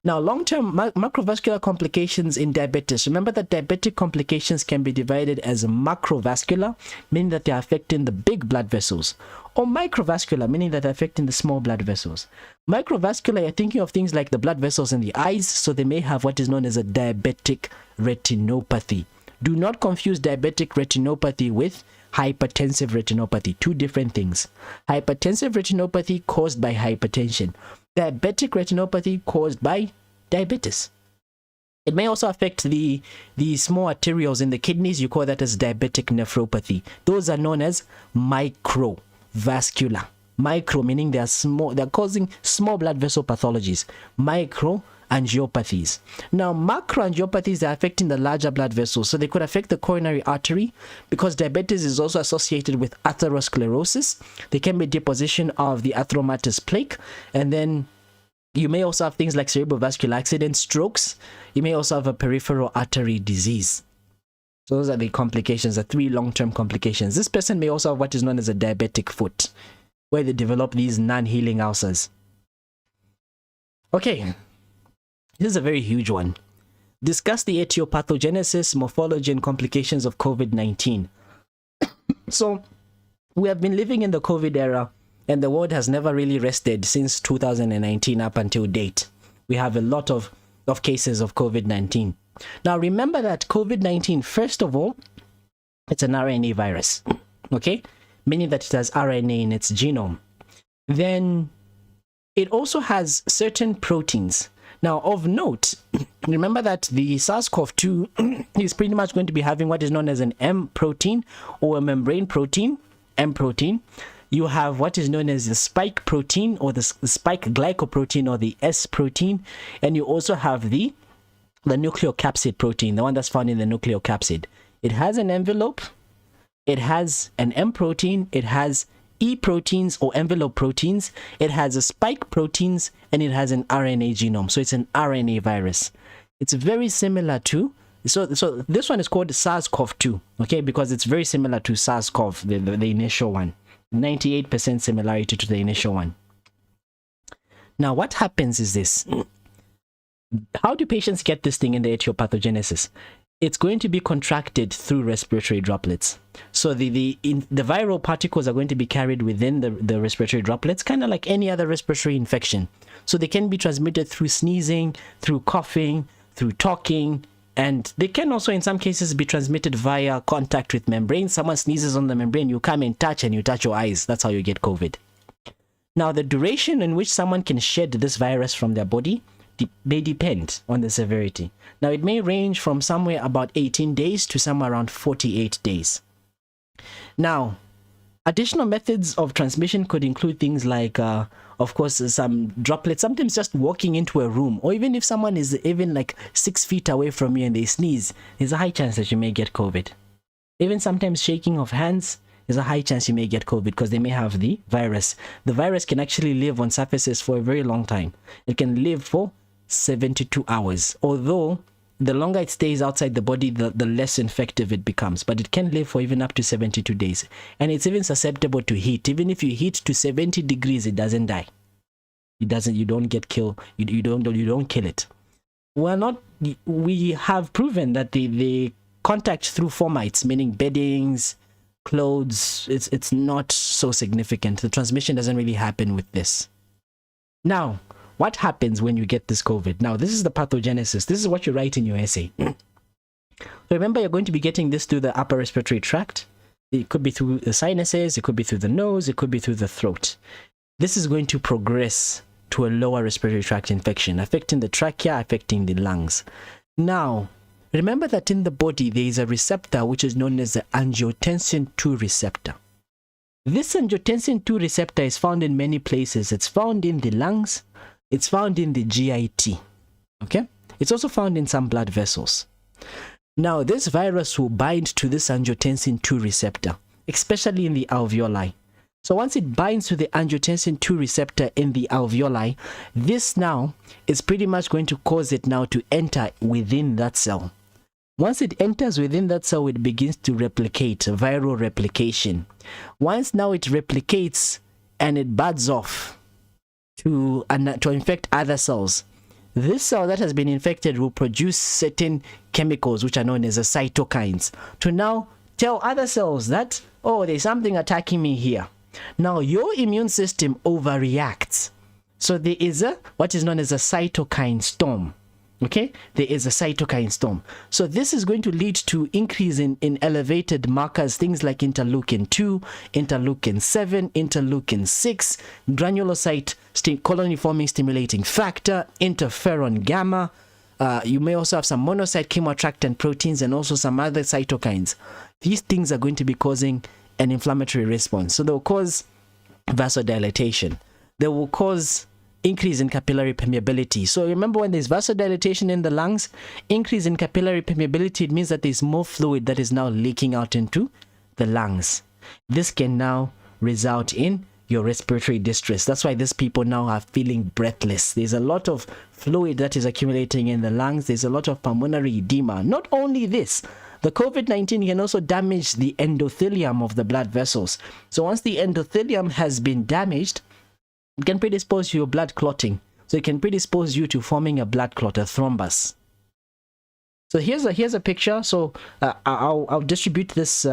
Now, long-term macrovascular complications in diabetes. Remember that diabetic complications can be divided as macrovascular, meaning that they are affecting the big blood vessels, or microvascular, meaning that they're affecting the small blood vessels. Microvascular, you're thinking of things like the blood vessels in the eyes, so they may have what is known as a diabetic retinopathy. Do not confuse diabetic retinopathy with hypertensive retinopathy. Two different things. Hypertensive retinopathy caused by hypertension. Diabetic retinopathy caused by diabetes. It may also affect the small arterioles in the kidneys. You call that as diabetic nephropathy. Those are known as microvascular. Micro meaning they are small. They are causing small blood vessel pathologies. Micro angiopathies. Now, macroangiopathies are affecting the larger blood vessels, so they could affect the coronary artery because diabetes is also associated with atherosclerosis. There can be deposition of the atheromatous plaque, and then you may also have things like cerebrovascular accidents, strokes. You may also have a peripheral artery disease. So those are the complications, the 3 long-term complications. This person may also have what is known as a diabetic foot, where they develop these non-healing ulcers. Okay. This is a very huge one. Discuss the etiopathogenesis, morphology, and complications of COVID-19. So, we have been living in the COVID era, and the world has never really rested since 2019 up until date. We have a lot of cases of COVID-19. Now, remember that COVID-19, first of all, it's an RNA virus, okay? Meaning that it has RNA in its genome. Then, it also has certain proteins. Now, of note, remember that the SARS-CoV-2 is pretty much going to be having what is known as an M protein or a membrane protein, M protein. You have what is known as the spike protein or the spike glycoprotein or the S protein. And you also have the the nucleocapsid protein, the one that's found in the nucleocapsid. It has an envelope, it has an M protein, it has E proteins or envelope proteins, it has a spike proteins, and it has an RNA genome. So it's an RNA virus. It's very similar to, so this one is called SARS-CoV-2, okay, because it's very similar to SARS-CoV, the initial one. 98% similarity to the initial one. Now, what happens is this. How do patients get this thing in the etiopathogenesis? It's going to be contracted through respiratory droplets. So the viral particles are going to be carried within the respiratory droplets, kind of like any other respiratory infection. So they can be transmitted through sneezing, through coughing, through talking, and they can also in some cases be transmitted via contact with membrane. Someone sneezes on the membrane, you come and you touch your eyes. That's how you get COVID. Now, the duration in which someone can shed this virus from their body may depend on the severity. Now, it may range from somewhere about 18 days to somewhere around 48 days. Now, additional methods of transmission could include things like, of course, some droplets, sometimes just walking into a room, or even if someone is even like 6 feet away from you and they sneeze, there's a high chance that you may get COVID. Even sometimes shaking of hands, there's a high chance you may get COVID because they may have the virus. The virus can actually live on surfaces for a very long time. It can live for 72 hours, although the longer it stays outside the body, the less infective it becomes, but it can live for even up to 72 days. And it's even susceptible to heat. Even if you heat to 70 degrees, it doesn't die. You don't get killed. You don't kill it. We have proven that the contact through fomites, meaning beddings, clothes, it's not so significant. The transmission doesn't really happen with this. Now, what happens when you get this COVID? Now, this is the pathogenesis. This is what you write in your essay. So remember, you're going to be getting this through the upper respiratory tract. It could be through the sinuses, it could be through the nose, it could be through the throat. This is going to progress to a lower respiratory tract infection, affecting the trachea, affecting the lungs. Now, remember that in the body, there is a receptor which is known as the Angiotensin II receptor. This Angiotensin II receptor is found in many places. It's found in the lungs. It's found in the GIT, okay? It's also found in some blood vessels. Now, this virus will bind to this angiotensin II receptor, especially in the alveoli. So once it binds to the angiotensin II receptor in the alveoli, this now is pretty much going to cause it now to enter within that cell. Once it enters within that cell, it begins to replicate, viral replication. Once now it replicates and it buds off to infect other cells, this cell that has been infected will produce certain chemicals which are known as the cytokines to now tell other cells that, oh, there's something attacking me here. Now your immune system overreacts. So there is what is known as a cytokine storm. Okay, there is a cytokine storm. So this is going to lead to increase in elevated markers, things like interleukin 2, interleukin 7, interleukin 6, granulocyte colony forming stimulating factor, interferon gamma. You may also have some monocyte chemoattractant proteins and also some other cytokines. These things are going to be causing an inflammatory response. So they will cause vasodilation. They will cause increase in capillary permeability. So remember, when there's vasodilation in the lungs, increase in capillary permeability, it means that there's more fluid that is now leaking out into the lungs. This can now result in your respiratory distress. That's why these people now are feeling breathless. There's a lot of fluid that is accumulating in the lungs. There's a lot of pulmonary edema. Not only this, the COVID-19 can also damage the endothelium of the blood vessels. So once the endothelium has been damaged, it can predispose your blood clotting. So it can predispose you to forming a blood clot, a thrombus. So here's a picture. So I'll distribute this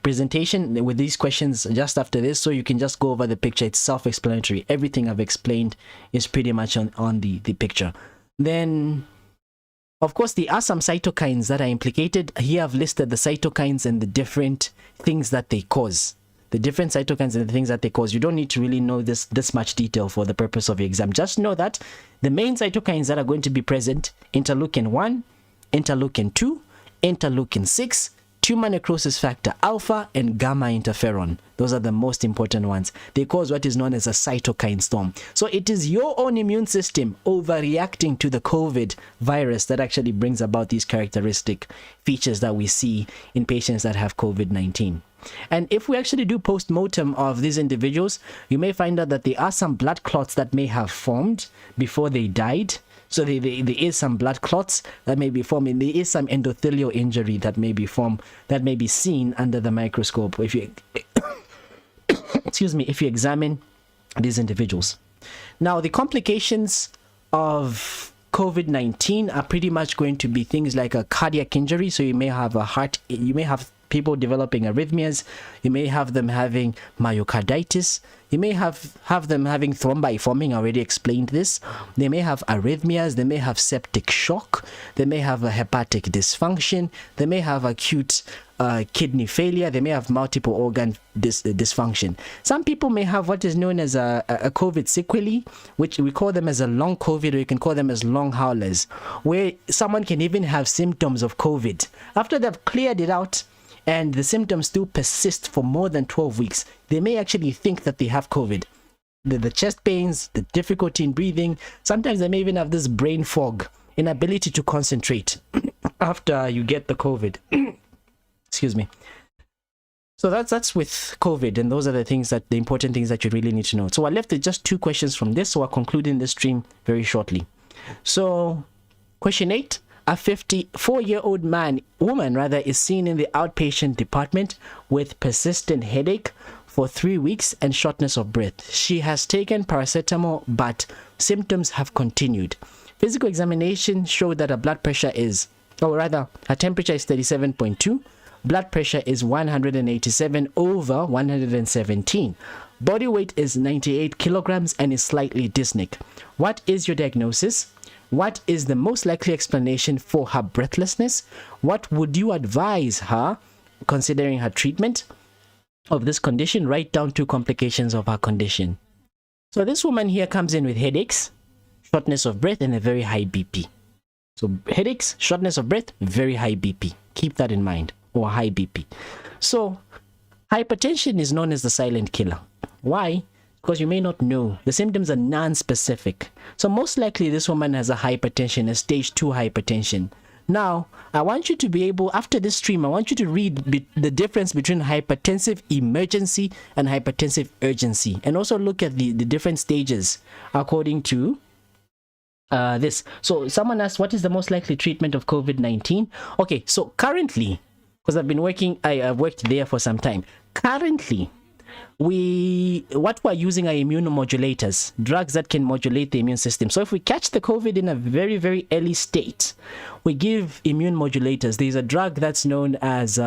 presentation with these questions just after this, so you can just go over the picture. It's self-explanatory. Everything I've explained is pretty much on the picture. Then, of course, there are some cytokines that are implicated. Here I've listed the cytokines and the different things that they cause. The different cytokines and the things that they cause. You don't need to really know this much detail for the purpose of your exam. Just know that the main cytokines that are going to be present: interleukin 1, interleukin 2, interleukin 6, tumor necrosis factor alpha and gamma interferon. Those are the most important ones. They cause what is known as a cytokine storm. So it is your own immune system overreacting to the COVID virus that actually brings about these characteristic features that we see in patients that have COVID-19. And if we actually do post-mortem of these individuals, you may find out that there are some blood clots that may have formed before they died. So there is some blood clots that may be forming. There is some endothelial injury that may be formed, that may be seen under the microscope if you excuse me, if you examine these individuals. Now, the complications of COVID-19 are pretty much going to be things like a cardiac injury. So you may have you may have people developing arrhythmias, you may have them having myocarditis, you may have them having thrombi forming. I already explained this. They may have arrhythmias, they may have septic shock, they may have a hepatic dysfunction, they may have acute kidney failure, they may have multiple organ dysfunction. Some people may have what is known as a COVID sequelae, which we call them as a long COVID, or you can call them as long haulers, where someone can even have symptoms of COVID. After they've cleared it out, and the symptoms still persist for more than 12 weeks, they may actually think that they have COVID. The chest pains, the difficulty in breathing, sometimes they may even have this brain fog, inability to concentrate after you get the COVID. Excuse me. So that's with COVID, and those are the important things that you really need to know. So I left with just 2 questions from this, so I'll conclude in this stream very shortly. So question 8. A 54-year-old woman is seen in the outpatient department with persistent headache for 3 weeks and shortness of breath. She has taken paracetamol, but symptoms have continued. Physical examination showed that her blood pressure is, her temperature is 37.2. Blood pressure is 187/117. Body weight is 98 kilograms and is slightly dyspneic. What is your diagnosis? What is the most likely explanation for her breathlessness? What would you advise her considering her treatment of this condition, right down to complications of her condition? So this woman here comes in with headaches, shortness of breath, and a very high BP. So headaches, shortness of breath, very high BP. Keep that in mind, or high BP. So hypertension is known as the silent killer. Why? Because you may not know. The symptoms are non-specific. So most likely this woman has a hypertension, a stage 2 hypertension. Now, I want you to be able, after this stream, I want you to read the difference between hypertensive emergency and hypertensive urgency. And also look at the different stages according to this. So someone asked, what is the most likely treatment of COVID-19? Okay, so currently, because I've worked there for some time. Currently, what we're using are immunomodulators, drugs that can modulate the immune system. So if we catch the COVID in a very, very early state, we give immune modulators. There's a drug that's known as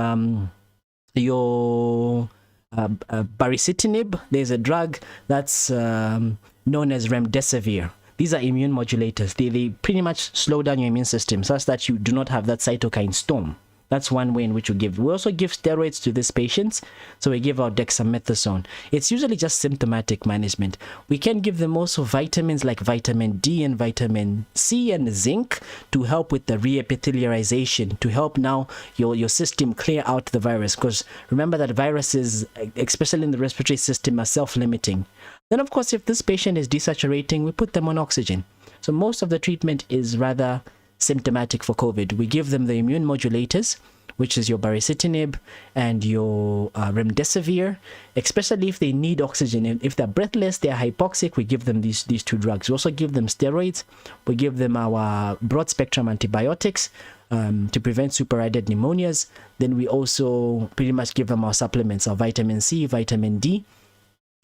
baricitinib. There's a drug that's known as remdesivir. These are immune modulators. They pretty much slow down your immune system such that you do not have that cytokine storm. That's one way in which we give. We also give steroids to these patients. So we give out dexamethasone. It's usually just symptomatic management. We can give them also vitamins like vitamin D and vitamin C and zinc to help with the reepithelialization, to help now your system clear out the virus. Because remember that viruses, especially in the respiratory system, are self-limiting. Then, of course, if this patient is desaturating, we put them on oxygen. So most of the treatment is rather symptomatic for COVID. We give them the immune modulators, which is your baricitinib and your remdesivir, especially if they need oxygen. If they're breathless, they're hypoxic, we give them these 2 drugs. We also give them steroids. We give them our broad-spectrum antibiotics to prevent superadded pneumonias. Then we also pretty much give them our supplements, our vitamin C, vitamin D,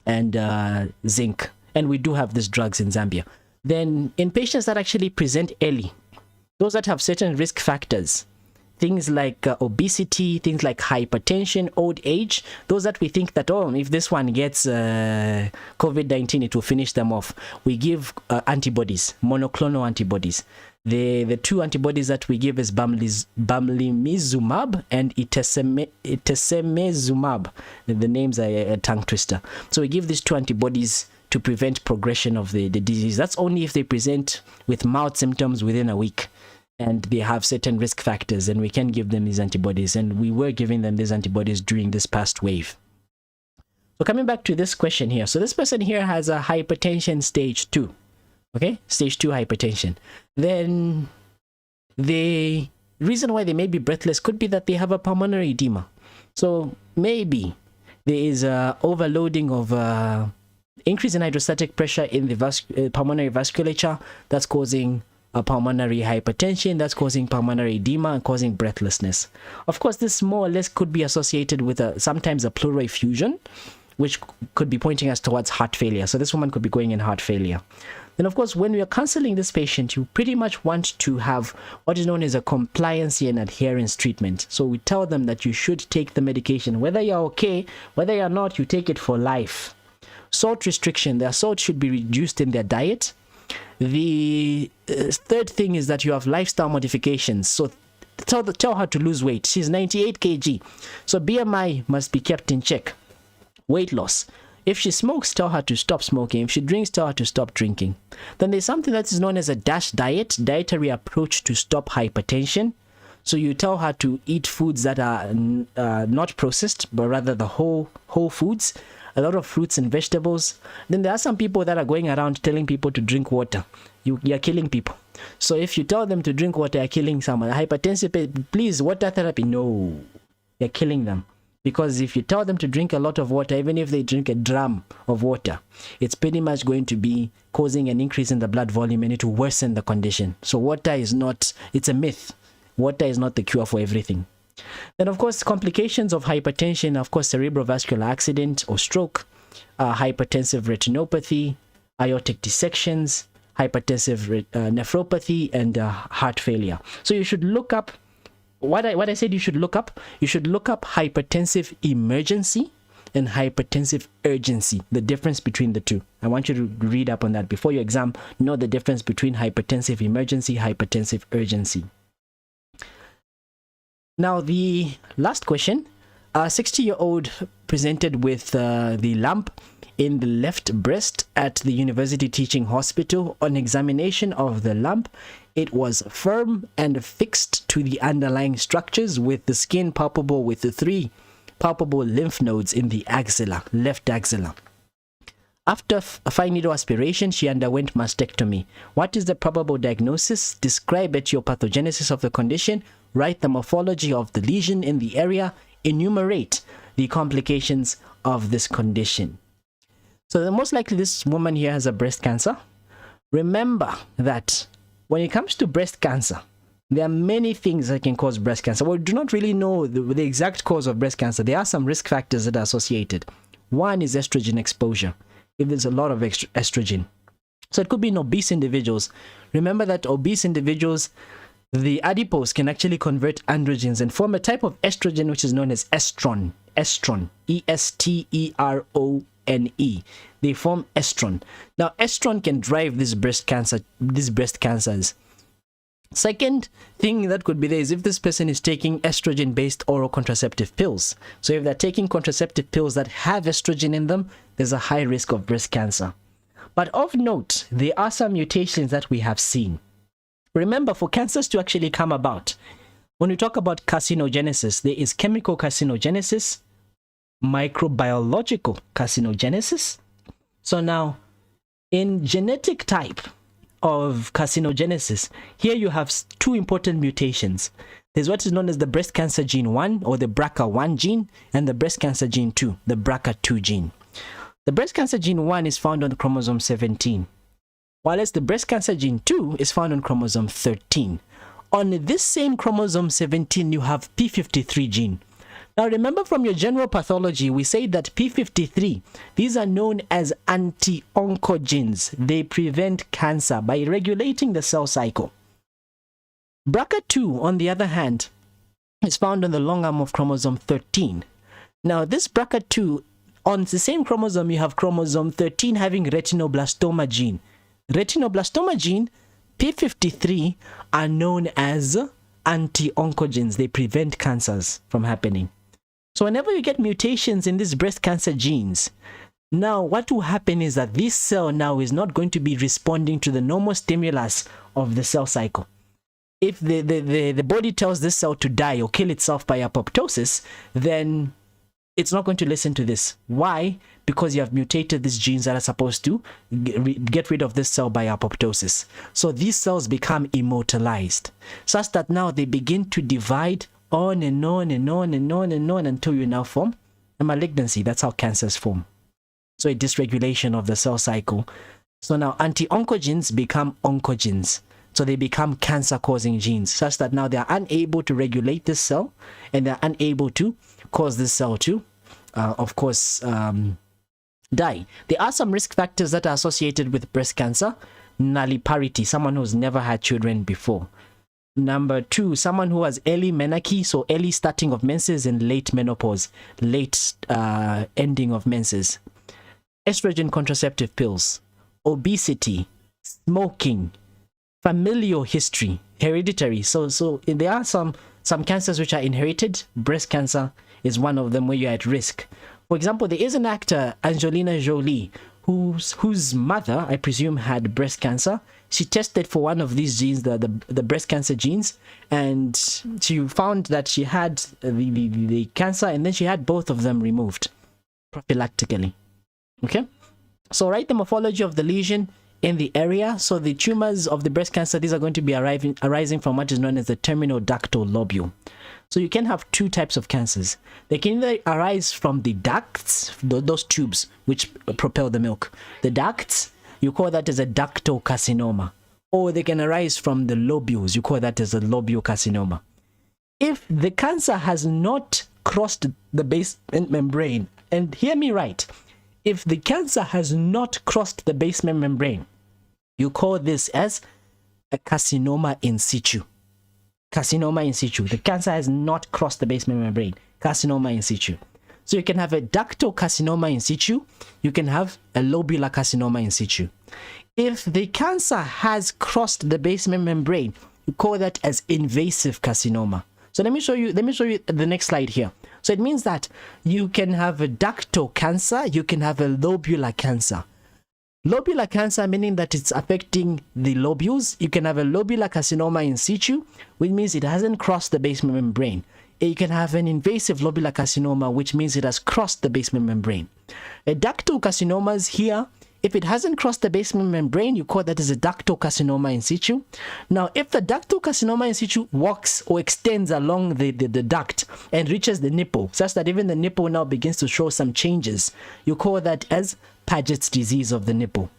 and zinc. And we do have these drugs in Zambia. Then in patients that actually present early, those that have certain risk factors, things like obesity, things like hypertension, old age, those that we think that, if this one gets COVID-19, it will finish them off. We give antibodies, monoclonal antibodies. The 2 antibodies that we give is bamlanivimab and itepekimab. The names are a tongue twister. So we give these 2 antibodies to prevent progression of the disease. That's only if they present with mild symptoms within a week. and they have certain risk factors, and we can give them these antibodies, and we were giving them these antibodies during this past wave. So coming back to this question here, so this person here has a hypertension stage 2, okay, stage 2 hypertension. Then the reason why they may be breathless could be that they have a pulmonary edema. So maybe there is a overloading of increase in hydrostatic pressure in the pulmonary vasculature that's causing a pulmonary hypertension, that's causing pulmonary edema and causing breathlessness. Of course, this more or less could be associated with sometimes a pleural effusion, which could be pointing us towards heart failure. So this woman could be going in heart failure. Then, of course, when we are counseling this patient, you pretty much want to have what is known as a compliance and adherence treatment. So we tell them that you should take the medication. Whether you're okay, whether you're not, you take it for life. Salt restriction. Their salt should be reduced in their diet. The third thing is that you have lifestyle modifications. So tell her to lose weight. She's 98 kg. So BMI must be kept in check. Weight loss. If she smokes, tell her to stop smoking. If she drinks, tell her to stop drinking. Then there's something that is known as a DASH diet, dietary approach to stop hypertension. So you tell her to eat foods that are not processed, but rather the whole foods, a lot of fruits and vegetables. Then there are some people that are going around telling people to drink water. You're killing people. So if you tell them to drink water, you're killing someone. Hypertensive, please, water therapy, no. You're killing them. Because if you tell them to drink a lot of water, even if they drink a dram of water, it's pretty much going to be causing an increase in the blood volume and it will worsen the condition. So water is not, it's a myth. Water is not the cure for everything. Then, of course, complications of hypertension, of course, cerebrovascular accident or stroke, hypertensive retinopathy, aortic dissections, hypertensive nephropathy, and heart failure. So you should look up what I said you should look up. You should look up hypertensive emergency and hypertensive urgency, the difference between the two. I want you to read up on that before your exam. Know the difference between hypertensive emergency, hypertensive urgency. Now, the last question. A 60-year-old presented with the lump in the left breast at the University Teaching Hospital. On examination of the lump, it was firm and fixed to the underlying structures, with the skin palpable with the 3 palpable lymph nodes in the axilla, left axilla. After fine needle aspiration, she underwent mastectomy. What is the probable diagnosis? Describe etiopathogenesis of the condition. Write the morphology of the lesion in the area. Enumerate the complications of this condition. So most likely this woman here has a breast cancer. Remember that when it comes to breast cancer, there are many things that can cause breast cancer. We do not really know the exact cause of breast cancer. There are some risk factors that are associated. One is estrogen exposure, if there's a lot of estrogen. So it could be in obese individuals. Remember that obese individuals, the adipose can actually convert androgens and form a type of estrogen which is known as estron. Estron. E-S-T-E-R-O-N-E. They form estron. Now, estron can drive this breast cancers. Second thing that could be there is if this person is taking estrogen-based oral contraceptive pills. So if they're taking contraceptive pills that have estrogen in them, there's a high risk of breast cancer. But of note, there are some mutations that we have seen. Remember, for cancers to actually come about, when we talk about carcinogenesis, there is chemical carcinogenesis, microbiological carcinogenesis. So now, in genetic type of carcinogenesis, here you have 2 important mutations. There's what is known as the breast cancer gene 1 or the BRCA1 gene, and the breast cancer gene 2, the BRCA2 gene. The breast cancer gene 1 is found on chromosome 17, while the breast cancer gene 2 is found on chromosome 13. On this same chromosome 17, you have P53 gene. Now remember, from your general pathology, we say that P53, these are known as anti-oncogens. They prevent cancer by regulating the cell cycle. BRCA2, on the other hand, is found on the long arm of chromosome 13. Now this BRCA2, on the same chromosome, you have chromosome 13 having retinoblastoma gene. Retinoblastoma gene, P53, are known as anti-oncogens. They prevent cancers from happening. So whenever you get mutations in these breast cancer genes, now what will happen is that this cell now is not going to be responding to the normal stimulus of the cell cycle. if the body tells this cell to die or kill itself by apoptosis, then it's not going to listen to this. Why? Because you have mutated these genes that are supposed to get rid of this cell by apoptosis. So these cells become immortalized, such that now they begin to divide on and on and on and on and on until you now form a malignancy. That's how cancers form. So a dysregulation of the cell cycle. So now anti-oncogens become oncogens. So they become cancer-causing genes, such that now they are unable to regulate this cell, and they're unable to cause this cell to, of course, die. There are some risk factors that are associated with breast cancer. Nulliparity, someone who's never had children before. Number 2, someone who has early menarche, so early starting of menses, and late menopause, late ending of menses. Estrogen contraceptive pills, obesity, smoking, familial history, hereditary. So there are some cancers which are inherited. Breast cancer is one of them where you're at risk. For example, there is an actor, Angelina Jolie, whose mother, I presume, had breast cancer. She tested for one of these genes, the breast cancer genes, and she found that she had the cancer, and then she had both of them removed prophylactically. Okay, so write the morphology of the lesion in the area. So the tumors of the breast cancer, these are going to be arising from what is known as the terminal ductal lobule. So you can have two types of cancers. They can either arise from the ducts, those tubes which propel the milk. The ducts, you call that as a ductal carcinoma. Or they can arise from the lobules, you call that as a lobule carcinoma. If the cancer has not crossed the basement membrane, and hear me right, if the cancer has not crossed the basement membrane, you call this as a carcinoma in situ. Carcinoma in situ. The cancer has not crossed the basement membrane. Carcinoma in situ. So you can have a ductal carcinoma in situ. You can have a lobular carcinoma in situ. If the cancer has crossed the basement membrane, you call that as invasive carcinoma. So let me show you the next slide here. So it means that you can have a ductal cancer, you can have a lobular cancer. Lobular cancer meaning that it's affecting the lobules. You can have a lobular carcinoma in situ, which means it hasn't crossed the basement membrane. You can have an invasive lobular carcinoma, which means it has crossed the basement membrane. A ductal carcinoma is here. If it hasn't crossed the basement membrane, you call that as a ductal carcinoma in situ. Now, if the ductal carcinoma in situ walks or extends along the duct and reaches the nipple, such that even the nipple now begins to show some changes, you call that as Paget's disease of the nipple.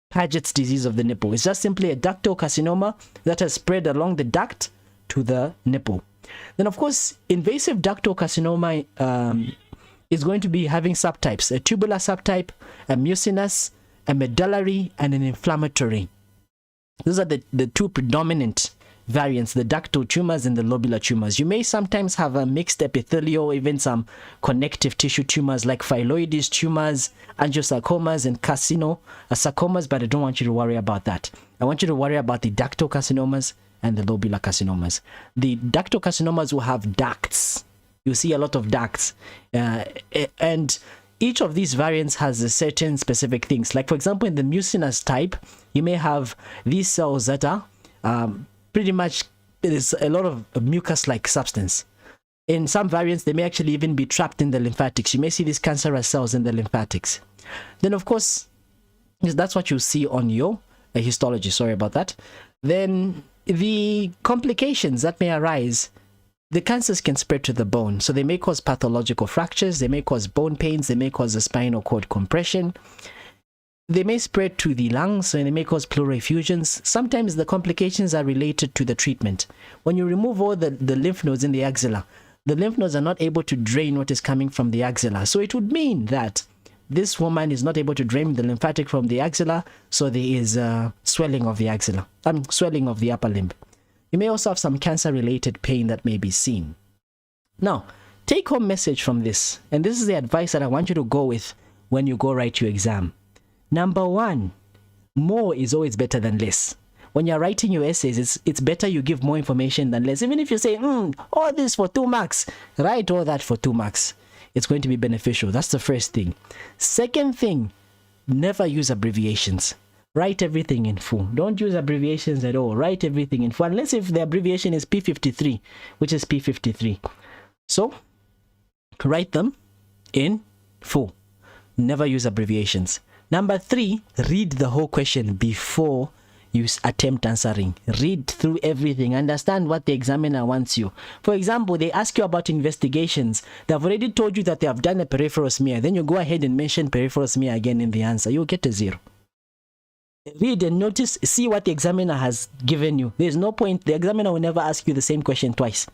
Paget's disease of the nipple. It's just simply a ductal carcinoma that has spread along the duct to the nipple. Then, of course, invasive ductal carcinoma is going to be having subtypes: a tubular subtype, a mucinous, a medullary, and an inflammatory. Those are the two predominant variants, the ductal tumors and the lobular tumors. You may sometimes have a mixed epithelial, even some connective tissue tumors like phylloides tumors, angiosarcomas, and carcinosarcomas, but I don't want you to worry about that. I want you to worry about the ductal carcinomas and the lobular carcinomas. The ductal carcinomas will have ducts. You see a lot of ducts. And each of these variants has a certain specific things. Like, for example, in the mucinous type, you may have these cells that are pretty much, there's a lot of mucus-like substance. In some variants, they may actually even be trapped in the lymphatics. You may see these cancerous cells in the lymphatics. Then, of course, that's what you see on your histology. Sorry about that. Then the complications that may arise, the cancers can spread to the bone. So they may cause pathological fractures, they may cause bone pains, they may cause a spinal cord compression. They may spread to the lungs, and they may cause pleural effusions. Sometimes the complications are related to the treatment. When you remove all the lymph nodes in the axilla, the lymph nodes are not able to drain what is coming from the axilla. So it would mean that this woman is not able to drain the lymphatic from the axilla, so there is swelling of the axilla, swelling of the upper limb. You may also have some cancer-related pain that may be seen. Now, take-home message from this, and this is the advice that I want you to go with when you go write your exam. Number 1, more is always better than less. When you're writing your essays, it's better you give more information than less. Even if you say, all this for 2 marks, write all that for 2 marks. It's going to be beneficial. That's the first thing. Second thing, never use abbreviations. Write everything in full. Don't use abbreviations at all. Write everything in full, unless if the abbreviation is P53, which is P53. So write them in full. Never use abbreviations. Number 3, read the whole question before you attempt answering. Read through everything. Understand what the examiner wants you. For example, they ask you about investigations. They've already told you that they have done a peripheral smear. Then you go ahead and mention peripheral smear again in the answer. You'll get a 0. Read and notice, see what the examiner has given you. There's no point. The examiner will never ask you the same question twice.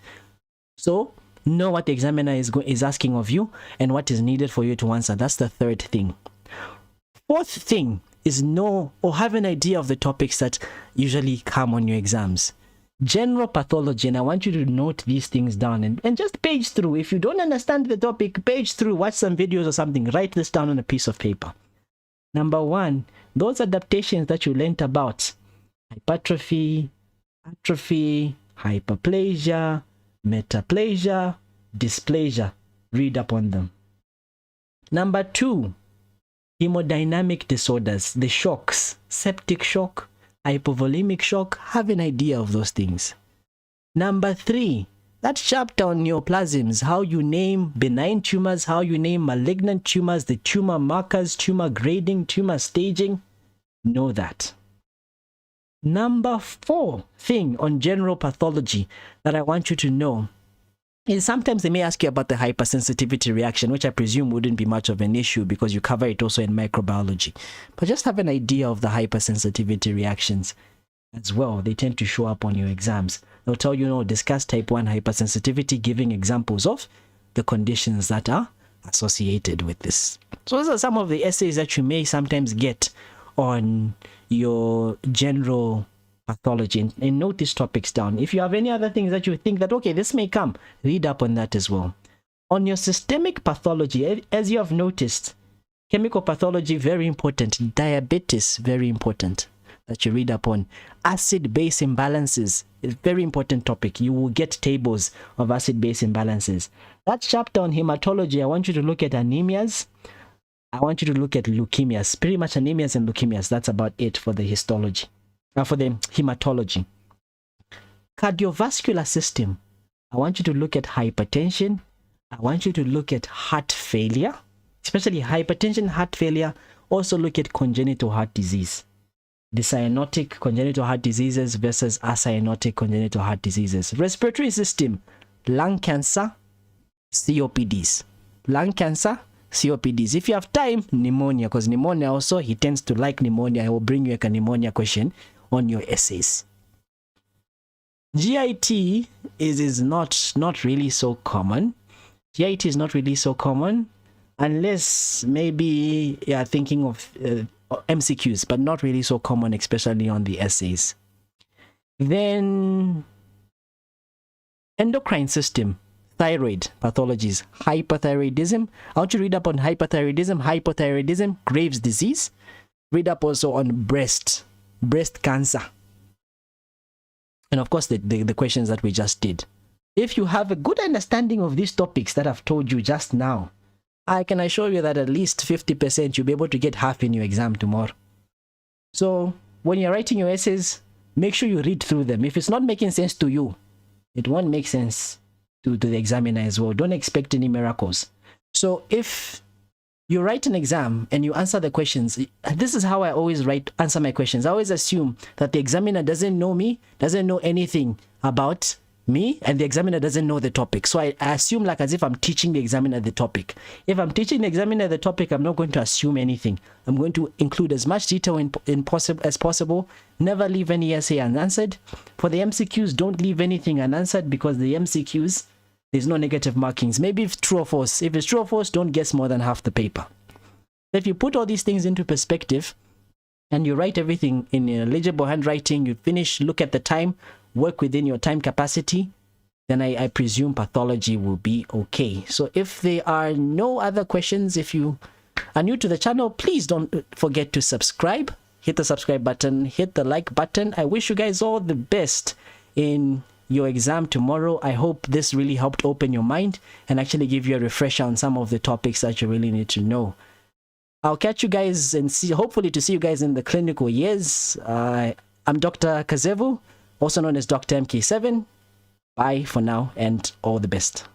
So know what the examiner is asking of you and what is needed for you to answer. That's the 3rd thing. 4th thing is know or have an idea of the topics that usually come on your exams. General pathology, and I want you to note these things down and just page through. If you don't understand the topic, page through, watch some videos or something, write this down on a piece of paper. Number 1, those adaptations that you learnt about: hypertrophy, atrophy, hyperplasia, metaplasia, dysplasia. Read up on them. Number 2, hemodynamic disorders, the shocks, septic shock, hypovolemic shock. Have an idea of those things. Number 3, that chapter on neoplasms, how you name benign tumors, how you name malignant tumors, the tumor markers, tumor grading, tumor staging. Know that. Number 4 thing on general pathology that I want you to know is sometimes they may ask you about the hypersensitivity reaction, which I presume wouldn't be much of an issue because you cover it also in microbiology. But just have an idea of the hypersensitivity reactions as well. They tend to show up on your exams. They'll tell you, discuss type 1 hypersensitivity, giving examples of the conditions that are associated with this. So those are some of the essays that you may sometimes get on your general pathology, and note these topics down. If you have any other things that you think that, okay, this may come, read up on that as well. On your systemic pathology, as you have noticed, chemical pathology, very important. Diabetes, very important that you read up on. Acid-base imbalances, is a very important topic. You will get tables of acid-base imbalances. That chapter on hematology, I want you to look at anemias. I want you to look at leukemias, pretty much anemias and leukemias. That's about it for the histology. For the hematology. Cardiovascular system, I want you to look at hypertension. I want you to look at heart failure, especially hypertension, heart failure. Also look at congenital heart disease. The cyanotic congenital heart diseases versus acyanotic congenital heart diseases. Respiratory system, lung cancer, COPDs. Lung cancer, COPDs. If you have time, pneumonia, because pneumonia also, he tends to like pneumonia. I will bring you a pneumonia question on your essays. GIT is not really so common. GIT is not really so common unless maybe you are thinking of MCQs, but not really so common, especially on the essays. Then endocrine system, thyroid pathologies, hyperthyroidism. I want you to read up on hypothyroidism, Graves' disease. Read up also on breast cancer. And of course, the questions that we just did. If you have a good understanding of these topics that I've told you just now, I can assure you that at least 50% you'll be able to get half in your exam tomorrow. So when you're writing your essays, make sure you read through them. If it's not making sense to you, it won't make sense to the examiner as well. Don't expect any miracles. So if you write an exam and you answer the questions, this is how I always answer my questions. I always assume that the examiner doesn't know me, doesn't know anything about me, and the examiner doesn't know the topic. So I assume like as if I'm teaching the examiner the topic. If I'm teaching the examiner the topic, I'm not going to assume anything. I'm going to include as much detail as possible. Never leave any essay unanswered. For the MCQs, don't leave anything unanswered, because the MCQs, there's no negative markings. Maybe if true or false. If it's true or false, don't guess more than half the paper. If you put all these things into perspective and you write everything in a legible handwriting, you finish, look at the time, work within your time capacity, then I presume pathology will be okay. So if there are no other questions, if you are new to the channel, please don't forget to subscribe. Hit the subscribe button, hit the like button. I wish you guys all the best in your exam tomorrow. I hope this really helped open your mind and actually give you a refresher on some of the topics that you really need to know. I'll catch you guys and hopefully to see you guys in the clinical years. I'm Dr. Kazevu, also known as Dr. MK7. Bye for now and all the best.